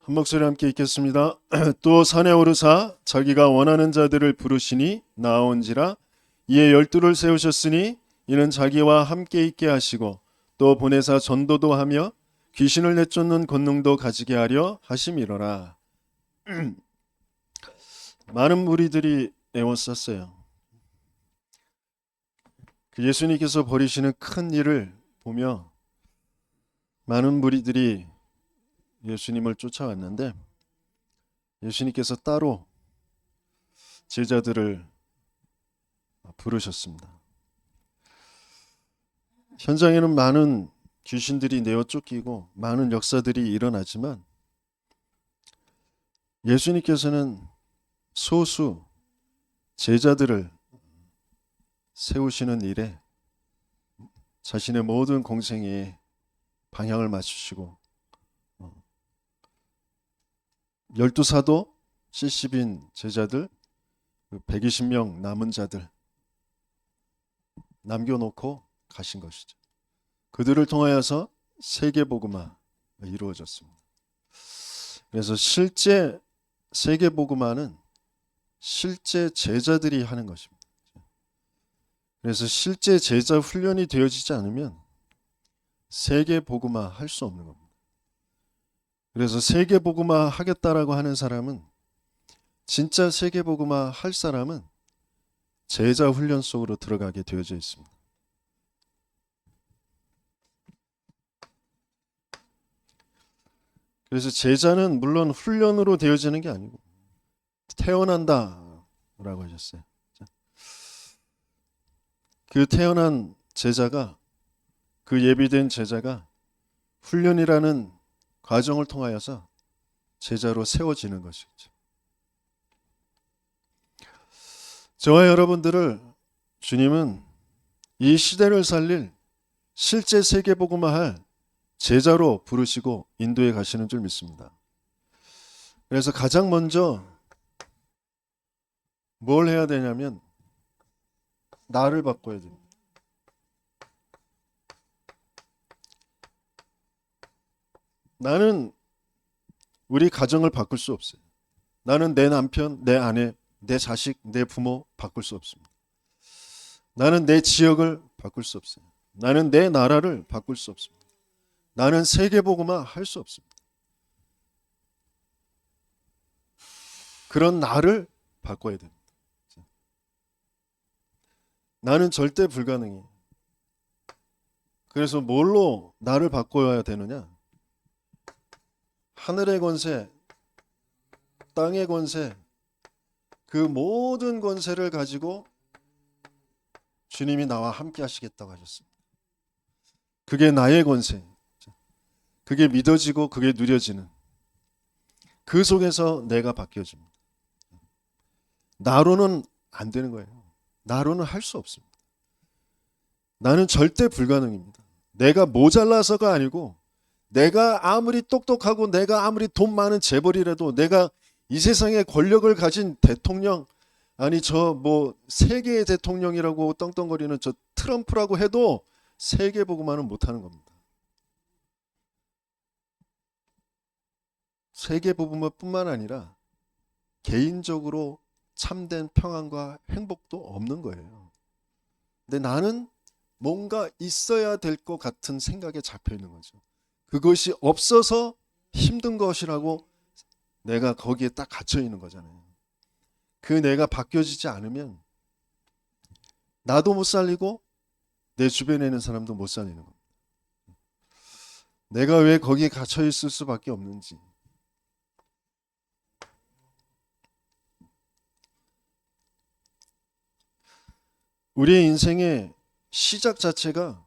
한 목소리 함께 읽겠습니다. 또 산에 오르사 자기가 원하는 자들을 부르시니 나온지라. 이에 12를 세우셨으니 이는 자기와 함께 있게 하시고 또 보내사 전도도 하며 귀신을 내쫓는 권능도 가지게 하려 하심이로라. 많은 무리들이 애워쌌어요. 그 예수님께서 벌이시는 큰 일을 보며 많은 무리들이 예수님을 쫓아왔는데 예수님께서 따로 제자들을 부르셨습니다. 현장에는 많은 귀신들이 내어 쫓기고 많은 역사들이 일어나지만 예수님께서는 소수 제자들을 세우시는 일에 자신의 모든 공생에 방향을 맞추시고 12사도 70인 제자들 120명 남은 자들 남겨놓고 가신 것이죠. 그들을 통하여서 세계복음화 이루어졌습니다. 그래서 실제 세계복음화는 실제 제자들이 하는 것입니다. 그래서 실제 제자 훈련이 되어지지 않으면 세계복음화 할 수 없는 겁니다. 그래서 세계복음화 하겠다라고 하는 사람은 진짜 세계복음화 할 사람은 제자 훈련 속으로 들어가게 되어져 있습니다. 그래서 제자는 물론 훈련으로 되어지는 게 아니고 태어난다라고 하셨어요. 그 태어난 제자가 그 예비된 제자가 훈련이라는 과정을 통하여서 제자로 세워지는 것이죠. 저와 여러분들을 주님은 이 시대를 살릴 실제 세계복음화할 제자로 부르시고 인도에 가시는 줄 믿습니다. 그래서 가장 먼저 뭘 해야 되냐면 나를 바꿔야 됩니다. 나는 우리 가정을 바꿀 수 없어요. 나는 내 남편, 내 아내, 내 자식, 내 부모 바꿀 수 없습니다. 나는 내 지역을 바꿀 수 없어요. 나는 내 나라를 바꿀 수 없습니다. 나는 세계복음화 할 수 없습니다. 그런 나를 바꿔야 됩니다. 나는 절대 불가능해요. 그래서 뭘로 나를 바꿔야 되느냐? 하늘의 권세, 땅의 권세, 그 모든 권세를 가지고 주님이 나와 함께 하시겠다고 하셨습니다. 그게 나의 권세. 그게 믿어지고 그게 누려지는 그 속에서 내가 바뀌어집니다. 나로는 안 되는 거예요. 나로는 할 수 없습니다. 나는 절대 불가능입니다. 내가 모자라서가 아니고 내가 아무리 똑똑하고 내가 아무리 돈 많은 재벌이라도 내가 이 세상에 권력을 가진 대통령 아니 저 뭐 세계의 대통령이라고 떵떵거리는 저 트럼프라고 해도 세계복음화는 못하는 겁니다. 세계복음화뿐만 아니라 개인적으로 참된 평안과 행복도 없는 거예요. 근데 나는 뭔가 있어야 될 것 같은 생각에 잡혀 있는 거죠. 그것이 없어서 힘든 것이라고 내가 거기에 딱 갇혀 있는 거잖아요. 그 내가 바뀌어지지 않으면 나도 못 살리고 내 주변에 있는 사람도 못 살리는 겁니다. 내가 왜 거기에 갇혀 있을 수밖에 없는지. 우리의 인생의 시작 자체가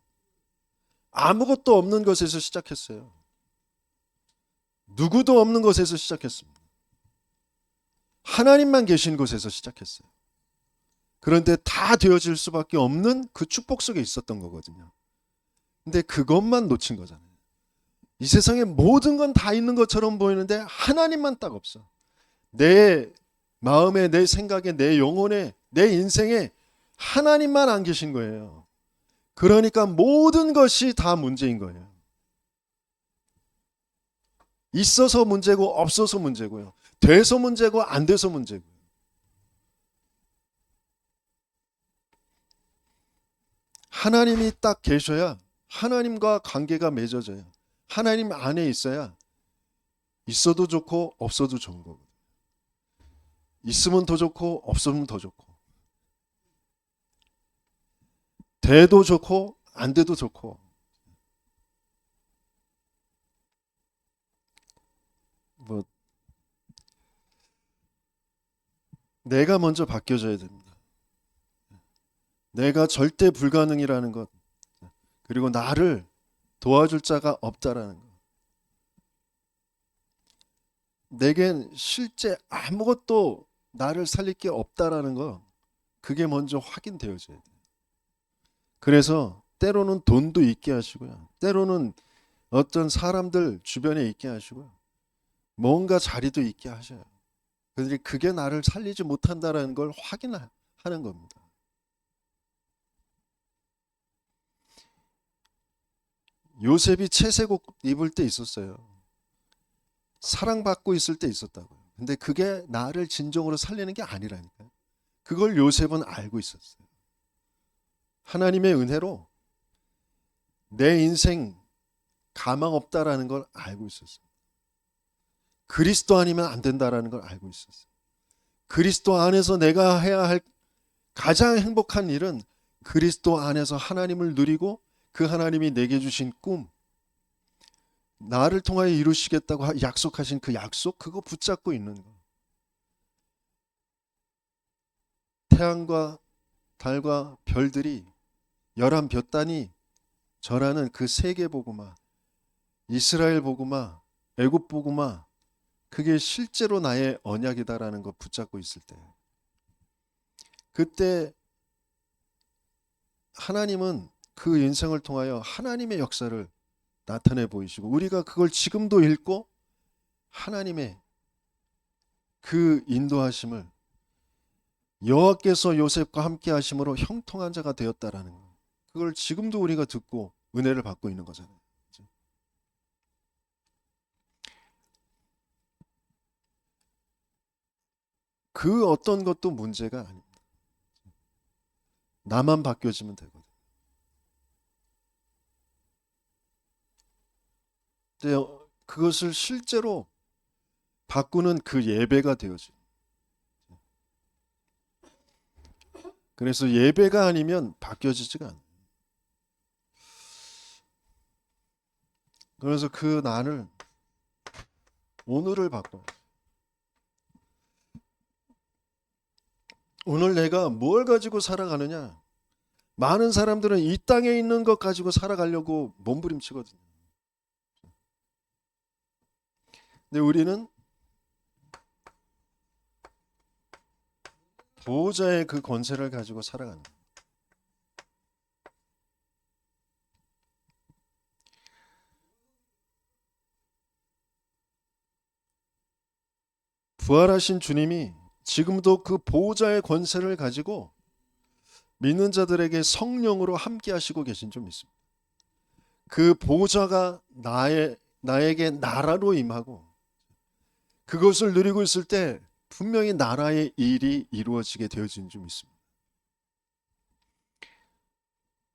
아무것도 없는 것에서 시작했어요. 누구도 없는 것에서 시작했습니다. 하나님만 계신 곳에서 시작했어요. 그런데 다 되어질 수밖에 없는 그 축복 속에 있었던 거거든요. 근데 그것만 놓친 거잖아요. 이 세상에 모든 건 다 있는 것처럼 보이는데 하나님만 딱 없어. 내 마음에, 내 생각에, 내 영혼에, 내 인생에 하나님만 안 계신 거예요. 그러니까 모든 것이 다 문제인 거예요. 있어서 문제고 없어서 문제고요. 돼서 문제고 안 돼서 문제고요. 하나님이 딱 계셔야 하나님과 관계가 맺어져요. 하나님 안에 있어야 있어도 좋고 없어도 좋은 거거든요. 있으면 더 좋고 없으면 더 좋고, 돼도 좋고 안 돼도 좋고. 뭐 내가 먼저 바뀌어져야 됩니다. 내가 절대 불가능이라는 것, 그리고 나를 도와줄 자가 없다라는 것. 내겐 실제 아무것도 나를 살릴 게 없다라는 거, 그게 먼저 확인되어져야 돼요. 그래서 때로는 돈도 있게 하시고요. 때로는 어떤 사람들 주변에 있게 하시고요. 뭔가 자리도 있게 하셔요. 그들이 그게 나를 살리지 못한다라는 걸 확인하는 겁니다. 요셉이 채색옷 입을 때 있었어요. 사랑받고 있을 때 있었다고요. 근데 그게 나를 진정으로 살리는 게 아니라니까요. 그걸 요셉은 알고 있었어요. 하나님의 은혜로 내 인생 가망 없다라는 걸 알고 있었어요. 그리스도 아니면 안 된다라는 걸 알고 있었어요. 그리스도 안에서 내가 해야 할 가장 행복한 일은 그리스도 안에서 하나님을 누리고 그 하나님이 내게 주신 꿈, 나를 통하여 이루시겠다고 약속하신 그 약속, 그거 붙잡고 있는 거. 태양과 달과 별들이 11볕단이 절하는 그 세계 복음화, 이스라엘 복음화, 애굽 복음화, 그게 실제로 나의 언약이다라는 거 붙잡고 있을 때, 그때 하나님은 그 인생을 통하여 하나님의 역사를 나타내 보이시고, 우리가 그걸 지금도 읽고 하나님의 그 인도하심을, 여호와께서 요셉과 함께 하심으로 형통한 자가 되었다라는 거, 그걸 지금도 우리가 듣고 은혜를 받고 있는 거잖아요. 그 어떤 것도 문제가 아닙니다. 나만 바뀌어지면 되거든요. 근데 그것을 실제로 바꾸는 그 예배가 되어져요. 그래서 예배가 아니면 바뀌어지지가 않아요. 그래서 그 나를, 오늘을 바꿔요. 오늘 내가 뭘 가지고 살아가느냐. 많은 사람들은 이 땅에 있는 것 가지고 살아가려고 몸부림치거든요. 근데 우리는 보호자의 그 권세를 가지고 살아가는 거예요. 부활하신 주님이 지금도 그 보호자의 권세를 가지고 믿는 자들에게 성령으로 함께 하시고 계신 줄 믿습니다. 그 보호자가 나에게 나라로 임하고, 그것을 누리고 있을 때 분명히 나라의 일이 이루어지게 되어진 줄 믿습니다.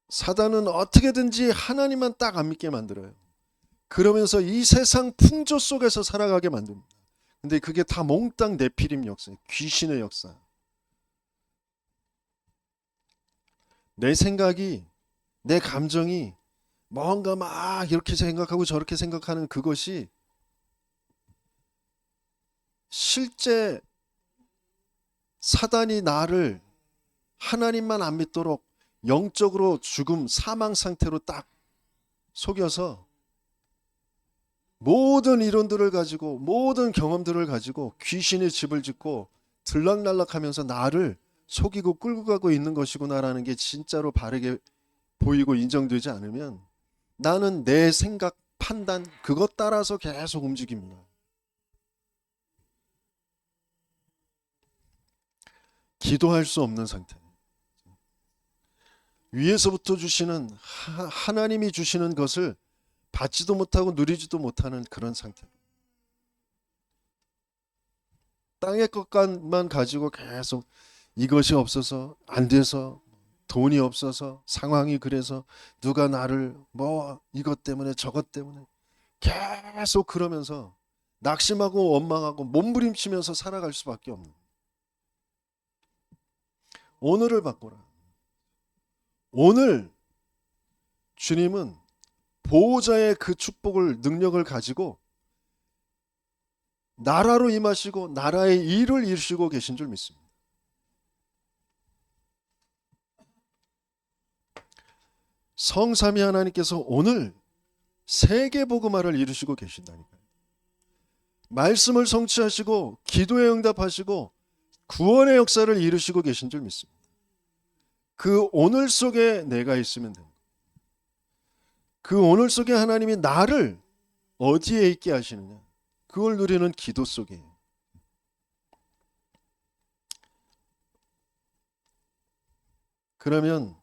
사단은 어떻게든지 하나님만 딱 안 믿게 만들어요. 그러면서 이 세상 풍조 속에서 살아가게 만듭니다. 근데 그게 다 몽땅 네피림 역사예요. 귀신의 역사. 내 생각이, 내 감정이 뭔가 막 이렇게 생각하고 저렇게 생각하는 그것이 실제 사단이 나를 하나님만 안 믿도록 영적으로 죽음, 사망 상태로 딱 속여서 모든 이론들을 가지고, 모든 경험들을 가지고 귀신의 집을 짓고 들락날락하면서 나를 속이고 끌고 가고 있는 것이구나라는 게 진짜로 바르게 보이고 인정되지 않으면 나는 내 생각, 판단, 그것 따라서 계속 움직입니다. 기도할 수 없는 상태. 위에서부터 주시는, 하나님이 주시는 것을 받지도 못하고 누리지도 못하는 그런 상태. 땅의 것만 가지고 계속 이것이 없어서 안 돼서 돈이 없어서 상황이 그래서 누가 나를 뭐 이것 때문에 저것 때문에 계속 그러면서 낙심하고 원망하고 몸부림치면서 살아갈 수밖에 없는. 오늘을 바꿔라. 오늘 주님은 보호자의 그 축복을 능력을 가지고 나라로 임하시고 나라의 일을 이루시고 계신 줄 믿습니다. 성삼위 하나님께서 오늘 세계 복음화를 이루시고 계신다니까요. 말씀을 성취하시고 기도에 응답하시고 구원의 역사를 이루시고 계신 줄 믿습니다. 그 오늘 속에 내가 있으면 됩니다. 그 오늘 속에 하나님이 나를 어디에 있게 하시느냐, 그걸 누리는 기도 속에. 그러면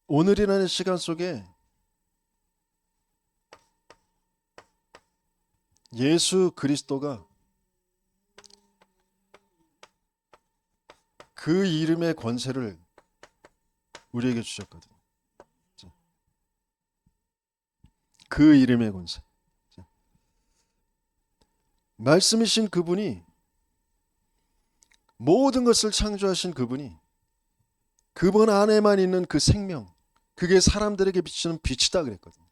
오늘이라는 시간 속에 예수 그리스도가 그 이름의 권세를 우리에게 주셨거든요. 그 이름의 권세. 말씀이신 그분이, 모든 것을 창조하신 그분이, 그분 안에만 있는 그 생명, 그게 사람들에게 비치는 빛이다 그랬거든요.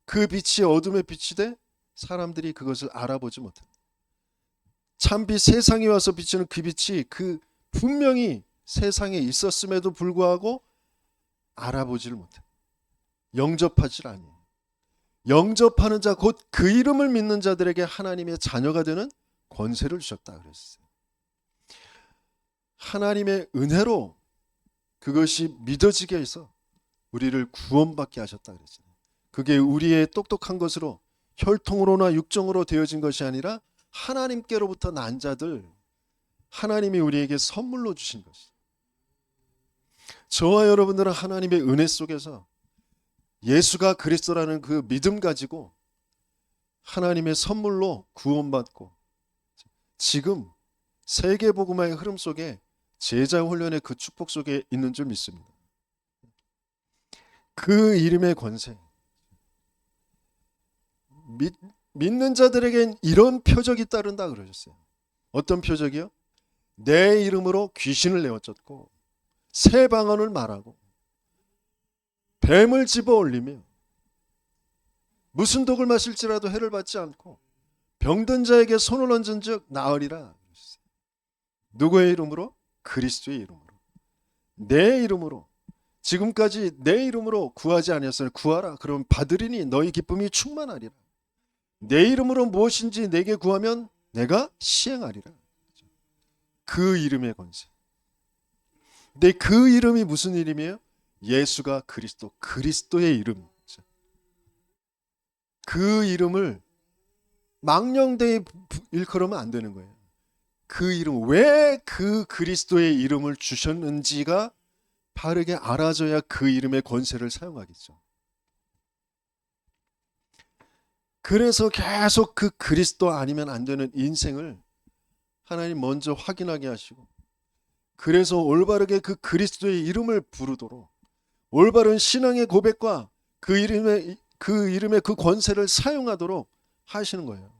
그 빛이 어둠의 빛이 돼 사람들이 그것을 알아보지 못한다. 참빛 세상에 와서 비치는 그 빛이 그 분명히 세상에 있었음에도 불구하고 알아보지를 못해. 영접하질 아니에요. 영접하는 자, 곧 그 이름을 믿는 자들에게 하나님의 자녀가 되는 권세를 주셨다 그랬어요. 하나님의 은혜로 그것이 믿어지게 해서 우리를 구원받게 하셨다 그랬어요. 그게 우리의 똑똑한 것으로 혈통으로나 육정으로 되어진 것이 아니라 하나님께로부터 난 자들, 하나님이 우리에게 선물로 주신 것이죠. 저와 여러분들은 하나님의 은혜 속에서 예수가 그리스도라는 그 믿음 가지고 하나님의 선물로 구원받고 지금 세계복음화의 흐름 속에 제자 훈련의 그 축복 속에 있는 줄 믿습니다. 그 이름의 권세. 믿는 자들에겐 이런 표적이 따른다 그러셨어요. 어떤 표적이요? 내 이름으로 귀신을 내어쫓고 새 방언을 말하고 뱀을 집어 올리며 무슨 독을 마실지라도 해를 받지 않고 병든 자에게 손을 얹은 즉 나으리라. 누구의 이름으로? 그리스도의 이름으로. 내 이름으로. 지금까지 내 이름으로 구하지 아니었으니 구하라. 그러면 받으리니 너희 기쁨이 충만하리라. 내 이름으로 무엇인지 내게 구하면 내가 시행하리라. 그 이름의 권세. 근데 그 이름이 무슨 이름이에요? 예수가 그리스도, 그리스도의 이름. 그 이름을 망령되이 일컬으면 안 되는 거예요. 그 이름, 왜 그 그리스도의 이름을 주셨는지가 바르게 알아져야 그 이름의 권세를 사용하겠죠. 그래서 계속 그 그리스도 아니면 안 되는 인생을 하나님 먼저 확인하게 하시고, 그래서 올바르게 그 그리스도의 이름을 부르도록 올바른 신앙의 고백과 그 이름의 그 권세를 사용하도록 하시는 거예요.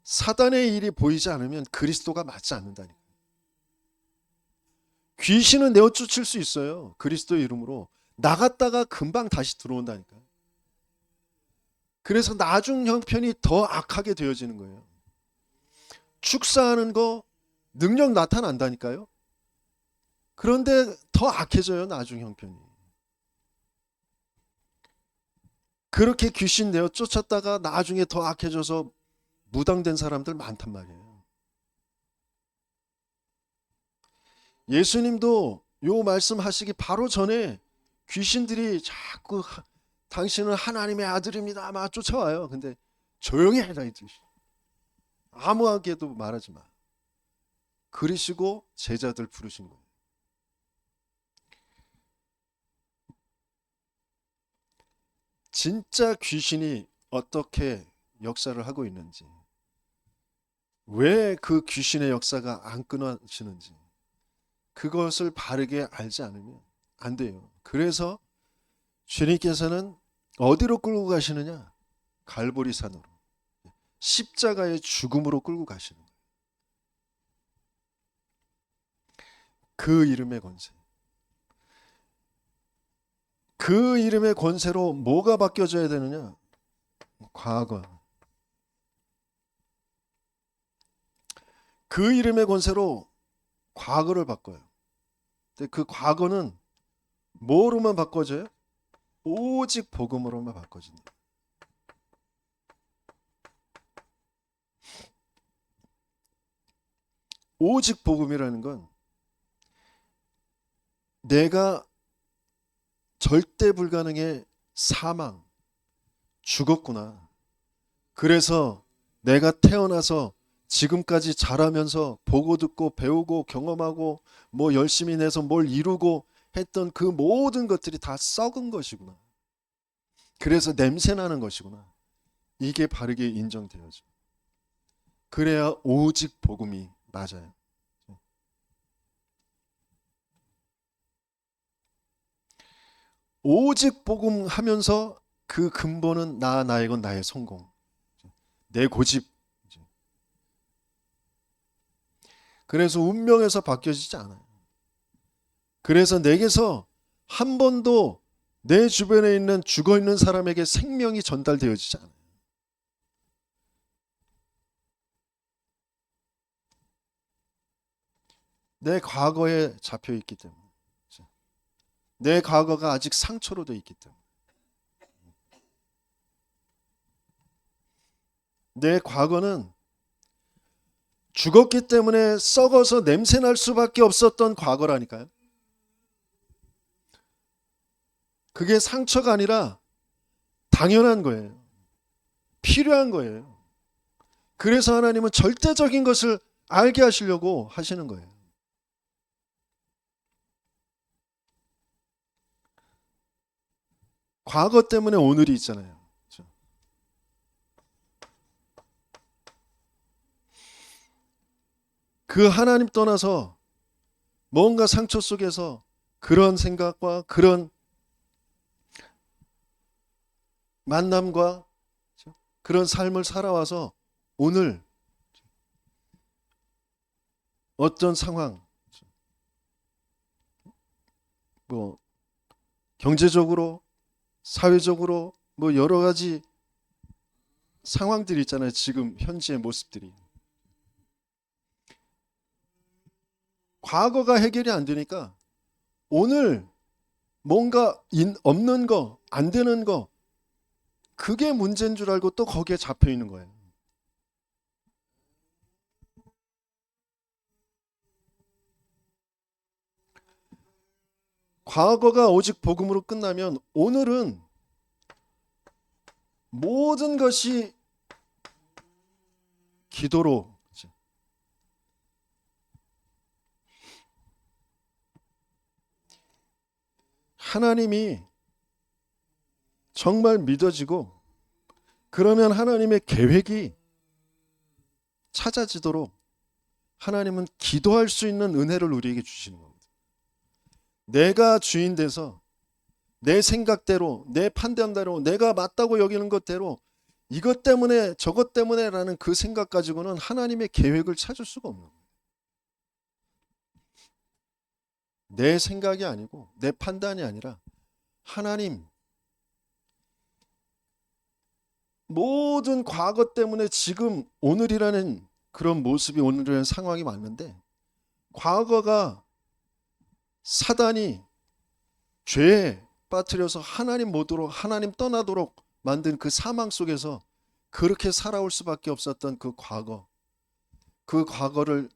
사단의 일이 보이지 않으면 그리스도가 맞지 않는다니까. 귀신은 내어 쫓을 수 있어요. 그리스도의 이름으로. 나갔다가 금방 다시 들어온다니까. 그래서 나중 형편이 더 악하게 되어지는 거예요. 축사하는 거 능력 나타난다니까요. 그런데 더 악해져요, 나중 형편이. 그렇게 귀신 내어 쫓았다가 나중에 더 악해져서 무당된 사람들 많단 말이에요. 예수님도 요 말씀하시기 바로 전에 귀신들이 자꾸 당신은 하나님의 아들입니다 막 쫓아와요. 근데 조용히 해라 이 뜻이. 아무하게도 말하지 마. 그러시고 제자들 부르신 거예요. 진짜 귀신이 어떻게 역사를 하고 있는지, 왜 그 귀신의 역사가 안 끊어지는지, 그것을 바르게 알지 않으면 안 돼요. 그래서 주님께서는 어디로 끌고 가시느냐? 갈보리산으로, 십자가의 죽음으로 끌고 가시는 거예요. 그 이름의 권세. 그 이름의 권세로 뭐가 바뀌어져야 되느냐? 과거. 그 이름의 권세로 과거를 바꿔요. 근데 그 과거는 뭐로만 바꿔져요? 오직 복음으로만 바꿔진다. 오직 복음이라는 건 내가 절대 불가능의 사망, 죽었구나. 그래서 내가 태어나서 지금까지 자라면서 보고 듣고 배우고 경험하고 뭐 열심히 내서 뭘 이루고 했던 그 모든 것들이 다 썩은 것이구나. 그래서 냄새 나는 것이구나. 이게 바르게 인정되어져. 그래야 오직 복음이 맞아요. 오직 복음 하면서 그 근본은 나의 건 나의 성공, 내 고집. 그래서 운명에서 바뀌어지지 않아요. 그래서 내게서 한 번도 내 주변에 있는 죽어 있는 사람에게 생명이 전달되어지지 않아요. 내 과거에 잡혀 있기 때문에, 내 과거가 아직 상처로 돼 있기 때문에, 내 과거는 죽었기 때문에 썩어서 냄새 날 수밖에 없었던 과거라니까요. 그게 상처가 아니라 당연한 거예요. 필요한 거예요. 그래서 하나님은 절대적인 것을 알게 하시려고 하시는 거예요. 과거 때문에 오늘이 있잖아요. 그렇죠? 그 하나님 떠나서 뭔가 상처 속에서 그런 생각과 그런 만남과 그런 삶을 살아와서 오늘 어떤 상황, 뭐 경제적으로, 사회적으로 뭐 여러 가지 상황들이 있잖아요. 지금 현재의 모습들이. 과거가 해결이 안 되니까 오늘 뭔가 없는 거, 안 되는 거, 그게 문제인 줄 알고 또 거기에 잡혀 있는 거예요. 과거가 오직 복음으로 끝나면 오늘은 모든 것이 기도로, 하나님이 정말 믿어지고, 그러면 하나님의 계획이 찾아지도록 하나님은 기도할 수 있는 은혜를 우리에게 주시는 겁니다. 내가 주인 돼서 내 생각대로, 내 판단대로, 내가 맞다고 여기는 것대로, 이것 때문에 저것 때문에라는 그 생각 가지고는 하나님의 계획을 찾을 수가 없는 거예요. 내 생각이 아니고 내 판단이 아니라 하나님, 모든 과거 때문에 지금 오늘이라는 그런 모습이, 오늘이라는 상황이 맞는데, 과거가 사단이 죄에 빠뜨려서 하나님 모드로, 하나님 떠나도록 만든 그 사망 속에서 그렇게 살아올 수밖에 없었던 그 과거, 그 과거를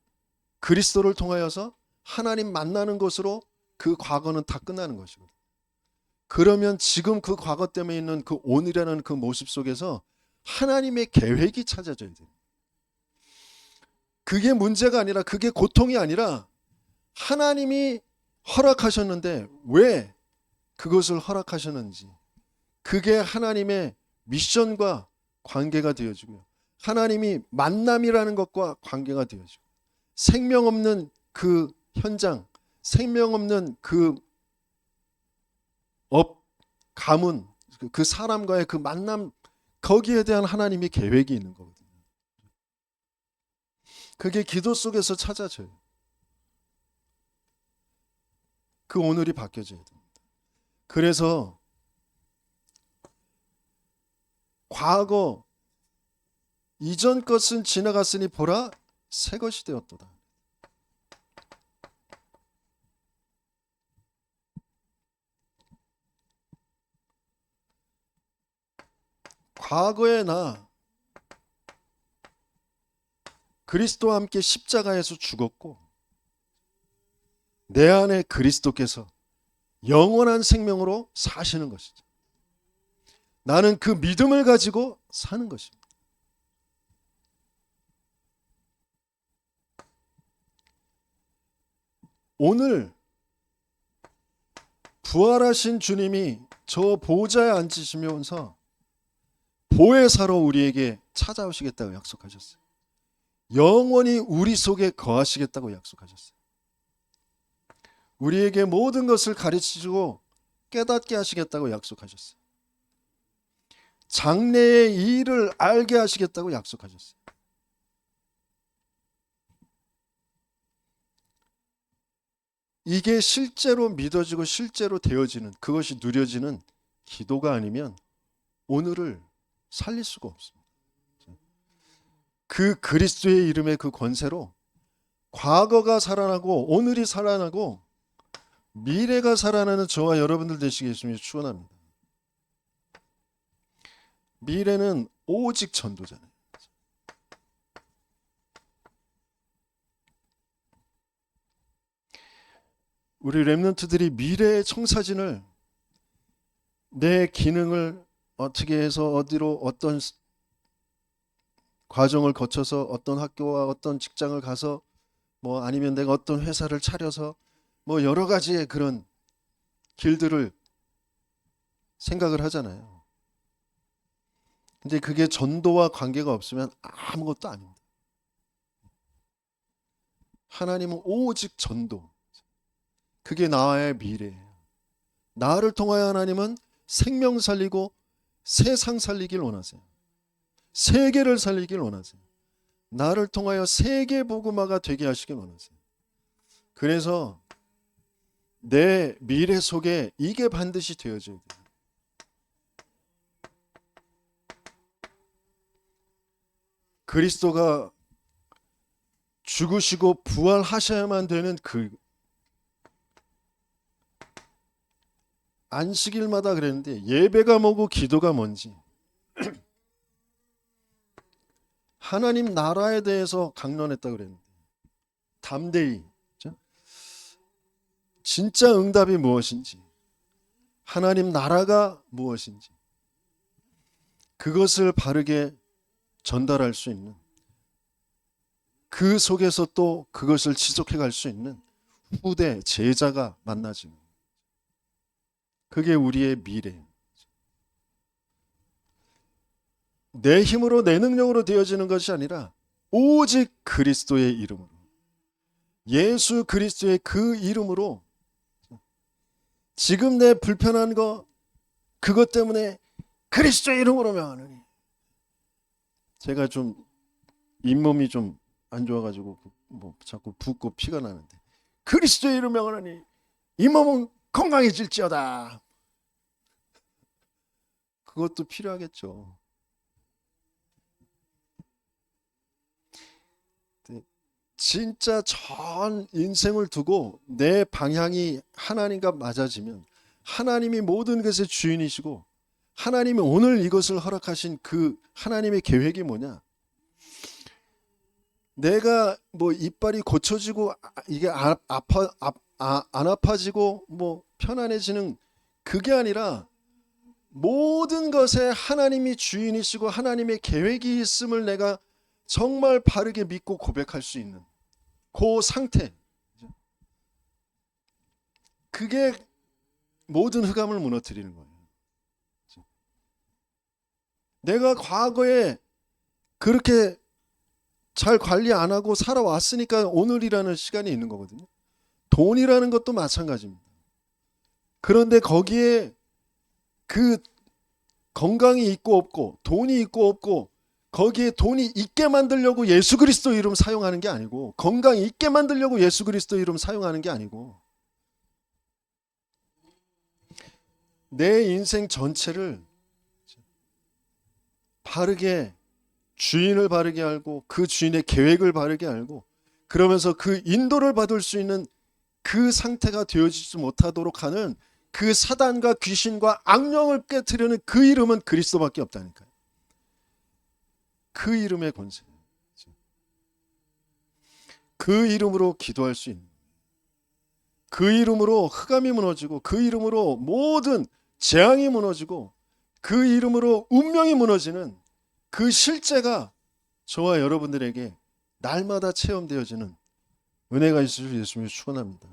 그리스도를 통하여서 하나님 만나는 것으로 그 과거는 다 끝나는 것이거든요. 그러면 지금 그 과거 때문에 있는 그 오늘이라는 그 모습 속에서 하나님의 계획이 찾아져야 돼요. 그게 문제가 아니라, 그게 고통이 아니라, 하나님이 허락하셨는데 왜 그것을 허락하셨는지, 그게 하나님의 미션과 관계가 되어지고요. 하나님이 만남이라는 것과 관계가 되어지고, 생명 없는 그 현장, 생명 없는 그 가문, 그 사람과의 그 만남, 거기에 대한 하나님의 계획이 있는 거거든요. 그게 기도 속에서 찾아져요. 그 오늘이 바뀌어져야 됩니다. 그래서 과거 이전 것은 지나갔으니 보라 새 것이 되었도다. 과거의 나 그리스도와 함께 십자가에서 죽었고, 내 안에 그리스도께서 영원한 생명으로 사시는 것이죠. 나는 그 믿음을 가지고 사는 것입니다. 오늘 부활하신 주님이 저 보좌에 앉으시면서 보혜사로 우리에게 찾아오시겠다고 약속하셨어요. 영원히 우리 속에 거하시겠다고 약속하셨어요. 우리에게 모든 것을 가르치시고 깨닫게 하시겠다고 약속하셨어요. 장래의 일을 알게 하시겠다고 약속하셨어요. 이게 실제로 믿어지고 실제로 되어지는, 그것이 누려지는 기도가 아니면 오늘을 살릴 수가 없습니다. 그 그리스도의 이름의 그 권세로 과거가 살아나고 오늘이 살아나고 미래가 살아나는 저와 여러분들 되시기 예수님이 축원합니다. 미래는 오직 전도잖아요. 우리 렘넌트들이 미래의 청사진을, 내 기능을 어떻게 해서 어디로 어떤 과정을 거쳐서 어떤 학교와 어떤 직장을 가서 뭐 아니면 내가 어떤 회사를 차려서 뭐 여러 가지의 그런 길들을 생각을 하잖아요. 근데 그게 전도와 관계가 없으면 아무것도 아닙니다. 하나님은 오직 전도, 그게 나의 미래예요. 나를 통하여 하나님은 생명 살리고 세상 살리길 원하세요. 세계를 살리길 원하세요. 나를 통하여 세계 복음화가 되게 하시길 원하세요. 그래서 내 미래 속에 이게 반드시 되어져야 돼요. 그리스도가 죽으시고 부활하셔야만 되는 그 안식일마다 그랬는데, 예배가 뭐고 기도가 뭔지, 하나님 나라에 대해서 강론했다 그랬는데, 담대히 진짜 응답이 무엇인지, 하나님 나라가 무엇인지, 그것을 바르게 전달할 수 있는, 그 속에서 또 그것을 지속해 갈 수 있는 후대 제자가 만나지는, 그게 우리의 미래. 내 힘으로 내 능력으로 되어지는 것이 아니라 오직 그리스도의 이름으로, 예수 그리스도의 그 이름으로, 지금 내 불편한 거 그것 때문에 그리스도의 이름으로 명하노니. 제가 좀 잇몸이 좀 안 좋아가지고 뭐 자꾸 붓고 피가 나는데, 그리스도의 이름 명하노니 잇몸은 건강해질지어다. 그것도 필요하겠죠. 진짜 전 인생을 두고 내 방향이 하나님과 맞아지면, 하나님이 모든 것의 주인이시고 하나님이 오늘 이것을 허락하신 그 하나님의 계획이 뭐냐, 내가 뭐 이빨이 고쳐지고 이게 안 아파지고 뭐 편안해지는 그게 아니라, 모든 것에 하나님이 주인이시고 하나님의 계획이 있음을 내가 정말 바르게 믿고 고백할 수 있는 그 상태, 그게 모든 흑암을 무너뜨리는 거예요. 내가 과거에 그렇게 잘 관리 안 하고 살아왔으니까 오늘이라는 시간이 있는 거거든요. 돈이라는 것도 마찬가지입니다. 그런데 거기에 그 건강이 있고 없고 돈이 있고 없고 거기에 돈이 있게 만들려고 예수 그리스도 이름 사용하는 게 아니고, 건강이 있게 만들려고 예수 그리스도 이름 사용하는 게 아니고, 내 인생 전체를 바르게, 주인을 바르게 알고 그 주인의 계획을 바르게 알고, 그러면서 그 인도를 받을 수 있는 그 상태가 되어지지 못하도록 하는 그 사단과 귀신과 악령을 깨트리는 그 이름은 그리스도밖에 없다니까요. 그 이름의 권세, 그 이름으로 기도할 수 있는, 그 이름으로 흑암이 무너지고, 그 이름으로 모든 재앙이 무너지고, 그 이름으로 운명이 무너지는 그 실제가 저와 여러분들에게 날마다 체험되어지는 은혜가 있으실 수 예수님을 축원합니다.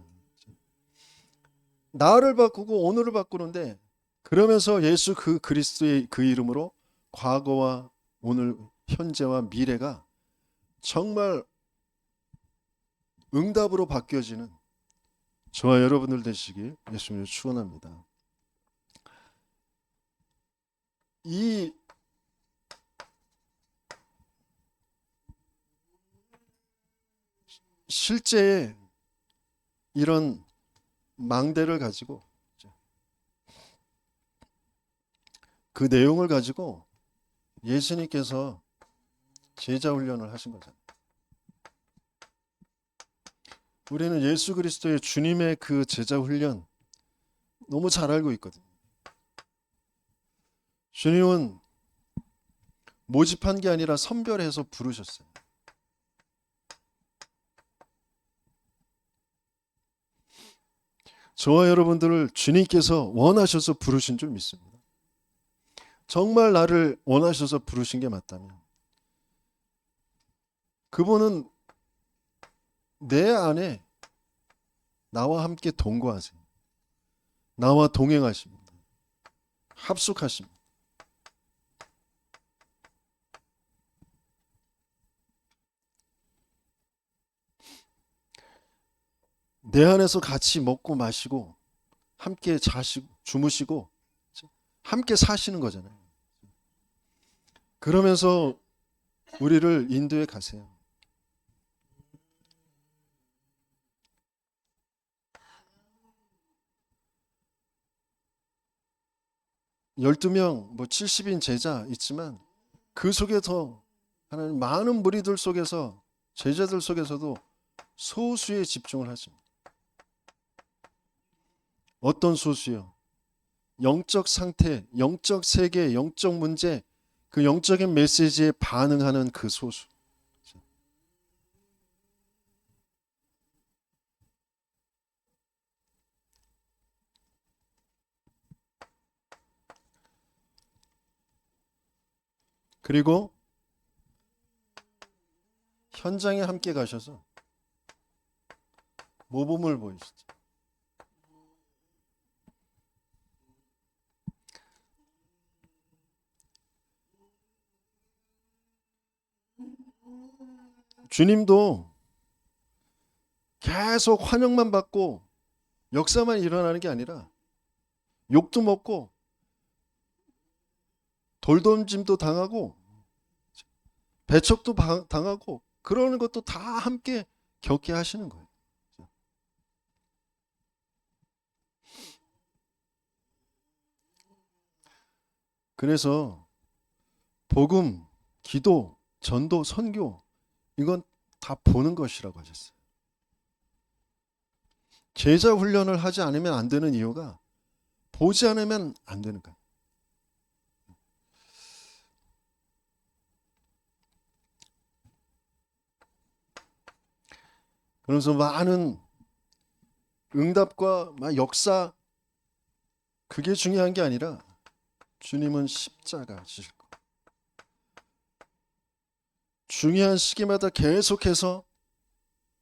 나를 바꾸고 오늘을 바꾸는데, 그러면서 예수 그 그리스도의 그 이름으로 과거와 오늘, 현재와 미래가 정말 응답으로 바뀌어지는 저와 여러분들 되시길 예수님을 축원합니다. 이 실제의 이런 망대를 가지고, 그 내용을 가지고 예수님께서 제자 훈련을 하신 거잖아요. 우리는 예수 그리스도의 주님의 그 제자 훈련 너무 잘 알고 있거든요. 주님은 모집한 게 아니라 선별해서 부르셨어요. 저와 여러분들을 주님께서 원하셔서 부르신 줄 믿습니다. 정말 나를 원하셔서 부르신 게 맞다면 그분은 내 안에 나와 함께 동거하세요. 나와 동행하십니다. 합숙하십니다. 내 안에서 같이 먹고 마시고 함께 자시고 주무시고 함께 사시는 거잖아요. 그러면서 우리를 인도해 가세요. 열두 명, 70인 제자 있지만 그 속에서 하나님 많은 무리들 속에서, 제자들 속에서도 소수에 집중을 하십니다. 어떤 소수요? 영적 상태, 영적 세계, 영적 문제, 그 영적인 메시지에 반응하는 그 소수. 그리고 현장에 함께 가셔서 모범을 보이시죠. 주님도 계속 환영만 받고 역사만 일어나는 게 아니라 욕도 먹고 돌돔짐도 당하고 배척도 당하고 그러는 것도 다 함께 겪게 하시는 거예요. 그래서 복음, 기도, 전도, 선교, 이건 다 보는 것이라고 하셨어요. 제자 훈련을 하지 않으면 안 되는 이유가 보지 않으면 안 되는 거예요. 그래서 많은 응답과 역사, 그게 중요한 게 아니라 주님은 십자가 지실 거. 중요한 시기마다 계속해서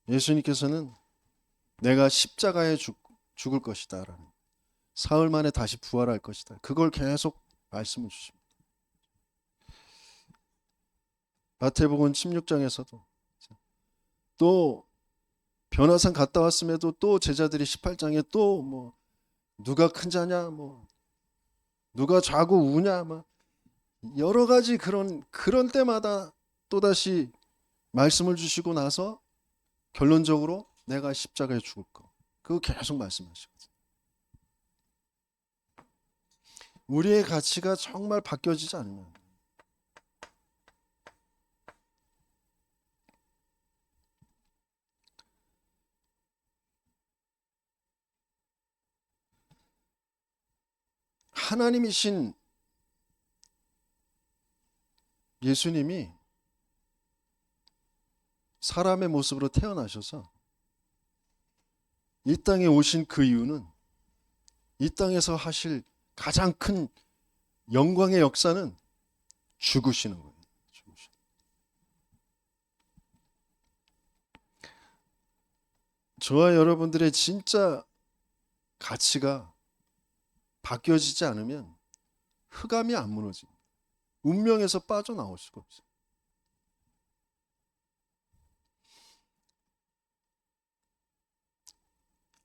예수님께서는 내가 십자가에 죽을 것이다 라는, 사흘 만에 다시 부활할 것이다, 그걸 계속 말씀을 주십니다. 마태복음 16장에서도 또 변화산 갔다 왔음에도 또 제자들이 18장에 또 뭐 누가 큰 자냐, 뭐 누가 좌고 우냐, 막 여러 가지 그런 때마다 또 다시 말씀을 주시고 나서 결론적으로 내가 십자가에 죽을 거, 그거 계속 말씀하시거든요. 우리의 가치가 정말 바뀌어지지 않으면 하나님이신 예수님이 사람의 모습으로 태어나셔서 이 땅에 오신 그 이유는, 이 땅에서 하실 가장 큰 영광의 역사는 죽으시는 거예요. 저와 여러분들의 진짜 가치가 바뀌어지지 않으면 흑암이 안 무너집니다. 운명에서 빠져나올 수가 없어요.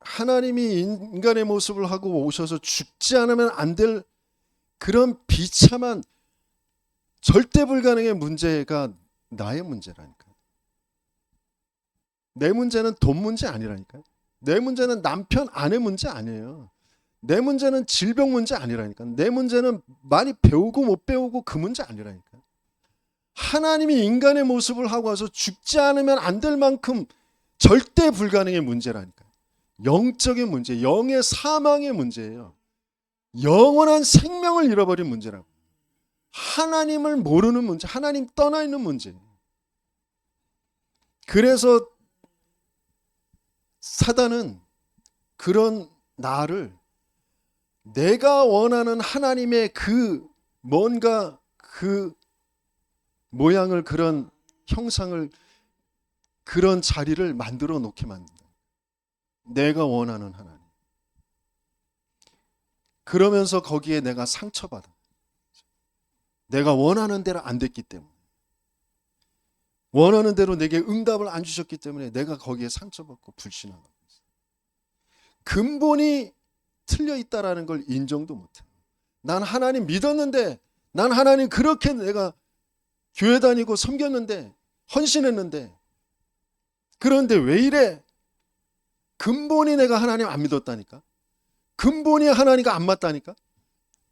하나님이 인간의 모습을 하고 오셔서 죽지 않으면 안 될 그런 비참한 절대 불가능의 문제가 나의 문제라니까요. 내 문제는 돈 문제 아니라니까요. 내 문제는 남편 아내 문제 아니에요. 내 문제는 질병 문제 아니라니까. 내 문제는 많이 배우고 못 배우고 그 문제 아니라니까. 하나님이 인간의 모습을 하고 와서 죽지 않으면 안 될 만큼 절대 불가능의 문제라니까. 영적인 문제, 영의 사망의 문제예요. 영원한 생명을 잃어버린 문제라고. 하나님을 모르는 문제, 하나님 떠나 있는 문제. 그래서 사단은 그런 나를 내가 원하는 하나님의 그 뭔가 그 모양을, 그런 형상을, 그런 자리를 만들어 놓게 만든다. 내가 원하는 하나님. 그러면서 거기에 내가 상처받아. 내가 원하는 대로 안 됐기 때문에, 원하는 대로 내게 응답을 안 주셨기 때문에 내가 거기에 상처받고 불신하고 있어요. 근본이 틀려 있다라는 걸 인정도 못해요. 난 하나님 믿었는데, 난 하나님 그렇게 내가 교회 다니고 섬겼는데, 헌신했는데, 그런데 왜 이래? 근본이 내가 하나님 안 믿었다니까. 근본이 하나님과 안 맞다니까.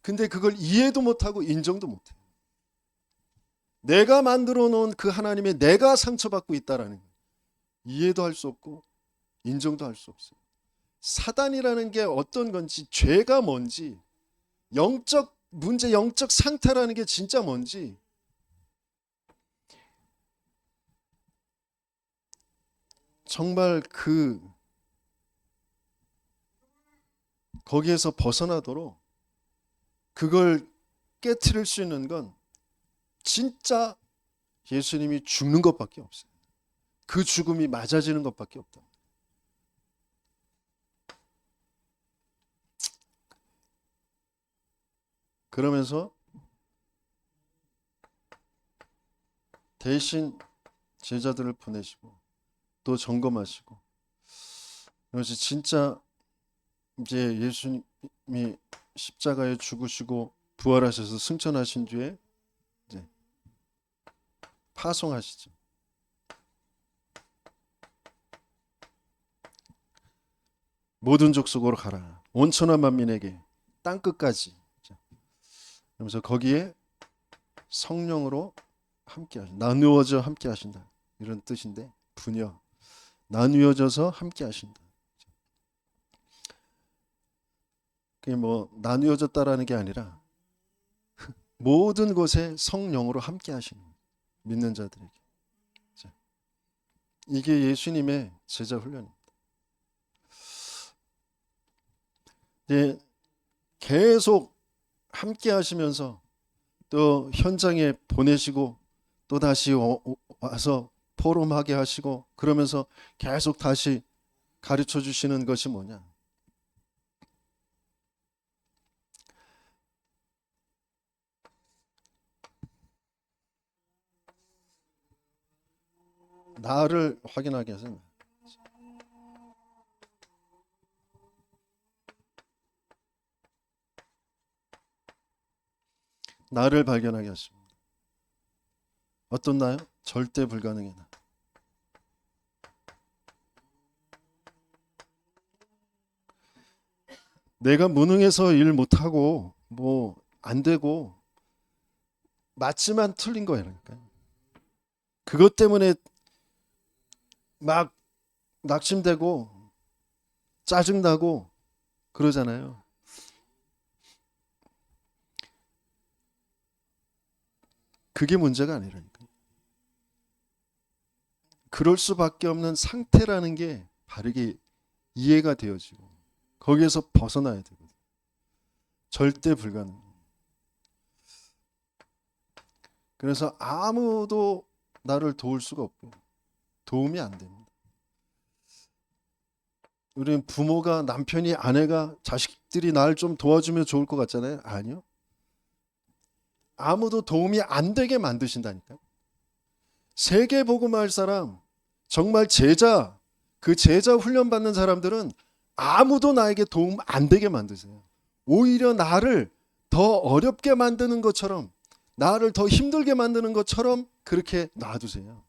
근데 그걸 이해도 못하고 인정도 못해요. 내가 만들어 놓은 그 하나님의 내가 상처받고 있다라는 거예요. 이해도 할 수 없고 인정도 할 수 없어요. 사단이라는 게 어떤 건지, 죄가 뭔지, 영적 문제, 영적 상태라는 게 진짜 뭔지, 정말 거기에서 벗어나도록 그걸 깨트릴 수 있는 건 진짜 예수님이 죽는 것밖에 없어요. 그 죽음이 맞아지는 것밖에 없다. 그러면서 대신 제자들을 보내시고 또 점검하시고, 그래서 진짜 이제 예수님이 십자가에 죽으시고 부활하셔서 승천하신 뒤에 이제 파송하시죠. 모든 족속으로 가라. 온 천하 만민에게 땅 끝까지. 그러면서 거기에 성령으로 함께 하신다. 나누어져 함께 하신다. 이런 뜻인데, 분여. 나누어져서 함께 하신다. 그게 뭐 나누어졌다라는 게 아니라 모든 곳에 성령으로 함께 하시는, 믿는 자들에게. 이게 예수님의 제자 훈련입니다. 이제 계속 함께 하시면서 또 현장에 보내시고 또 다시 와서 포럼하게 하시고, 그러면서 계속 다시 가르쳐 주시는 것이 뭐냐? 나를 확인하게 해서 나를 발견하게 하십니다. 어떤 나요? 절대 불가능의 나. 내가 무능해서 일 못하고 뭐 안 되고 맞지만 틀린 거라니까요. 그것 때문에 막 낙심되고 짜증나고 그러잖아요. 그게 문제가 아니라니까요. 그럴 수밖에 없는 상태라는 게 바르게 이해가 되어지고 거기에서 벗어나야 되거든요. 절대 불가능. 그래서 아무도 나를 도울 수가 없고 도움이 안 됩니다. 우리는 부모가, 남편이, 아내가, 자식들이 나를 좀 도와주면 좋을 것 같잖아요. 아니요. 아무도 도움이 안 되게 만드신다니까요. 세계복음할 사람, 정말 제자, 그 제자 훈련 받는 사람들은 아무도 나에게 도움 안 되게 만드세요. 오히려 나를 더 어렵게 만드는 것처럼, 나를 더 힘들게 만드는 것처럼 그렇게 놔두세요.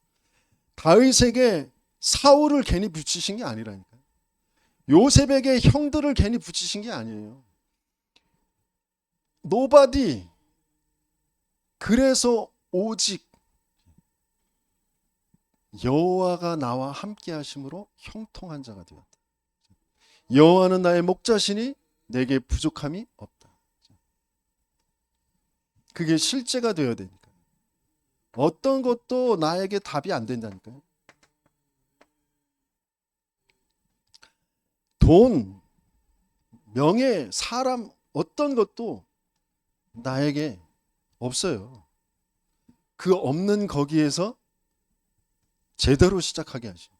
다윗에게 사울을 괜히 붙이신 게 아니라니까요. 요셉에게 형들을 괜히 붙이신 게 아니에요. 노바디. 그래서 오직 여호와가 나와 함께 하심으로 형통한 자가 되었다. 여호와는 나의 목자시니 내게 부족함이 없다. 그게 실제가 되어야 되니까. 어떤 것도 나에게 답이 안 된다니까요. 돈, 명예, 사람 어떤 것도 나에게 없어요. 그 없는 거기에서 제대로 시작하게 하죠.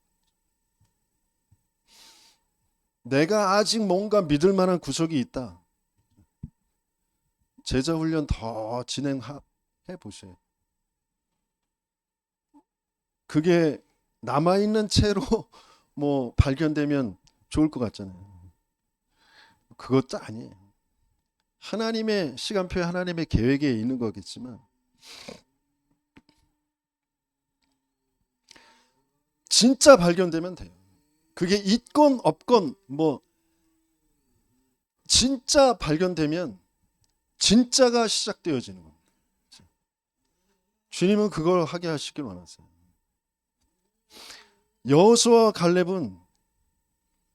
내가 아직 뭔가 믿을 만한 구석이 있다. 제자 훈련 더 진행해 보세요. 그게 남아있는 채로 뭐 발견되면 좋을 것 같잖아요. 그것도 아니에요. 하나님의 시간표에 하나님의 계획에 있는 거겠지만 진짜 발견되면 돼요. 그게 있건 없건 뭐 진짜 발견되면 진짜가 시작되어지는 겁니다. 주님은 그걸 하게 하시길 원하세요. 여호수아와 갈렙은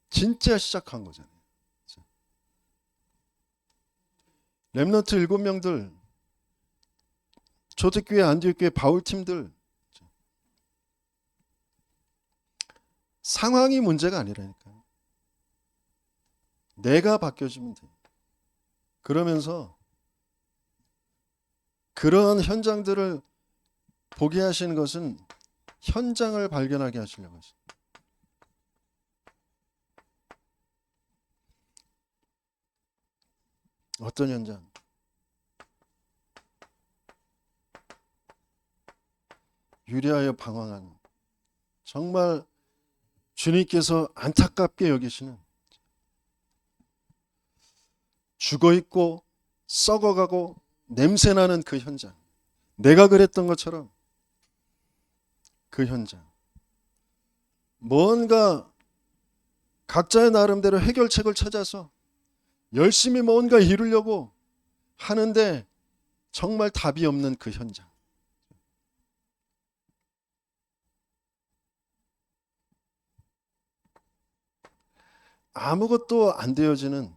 진짜 시작한 거잖아요. 렘넌트 7명들, 초대교회, 안디옥교회, 바울팀들, 상황이 문제가 아니라니까요. 내가 바뀌어지면 돼요. 그러면서 그런 현장들을 보게 하시는 것은 현장을 발견하게 하시려고 하십니다. 어떤 현장? 유리하여 방황하는, 정말 주님께서 안타깝게 여기시는, 죽어있고 썩어가고 냄새나는 그 현장, 내가 그랬던 것처럼 그 현장, 뭔가 각자의 나름대로 해결책을 찾아서 열심히 뭔가 이루려고 하는데 정말 답이 없는 그 현장. 아무것도 안 되어지는,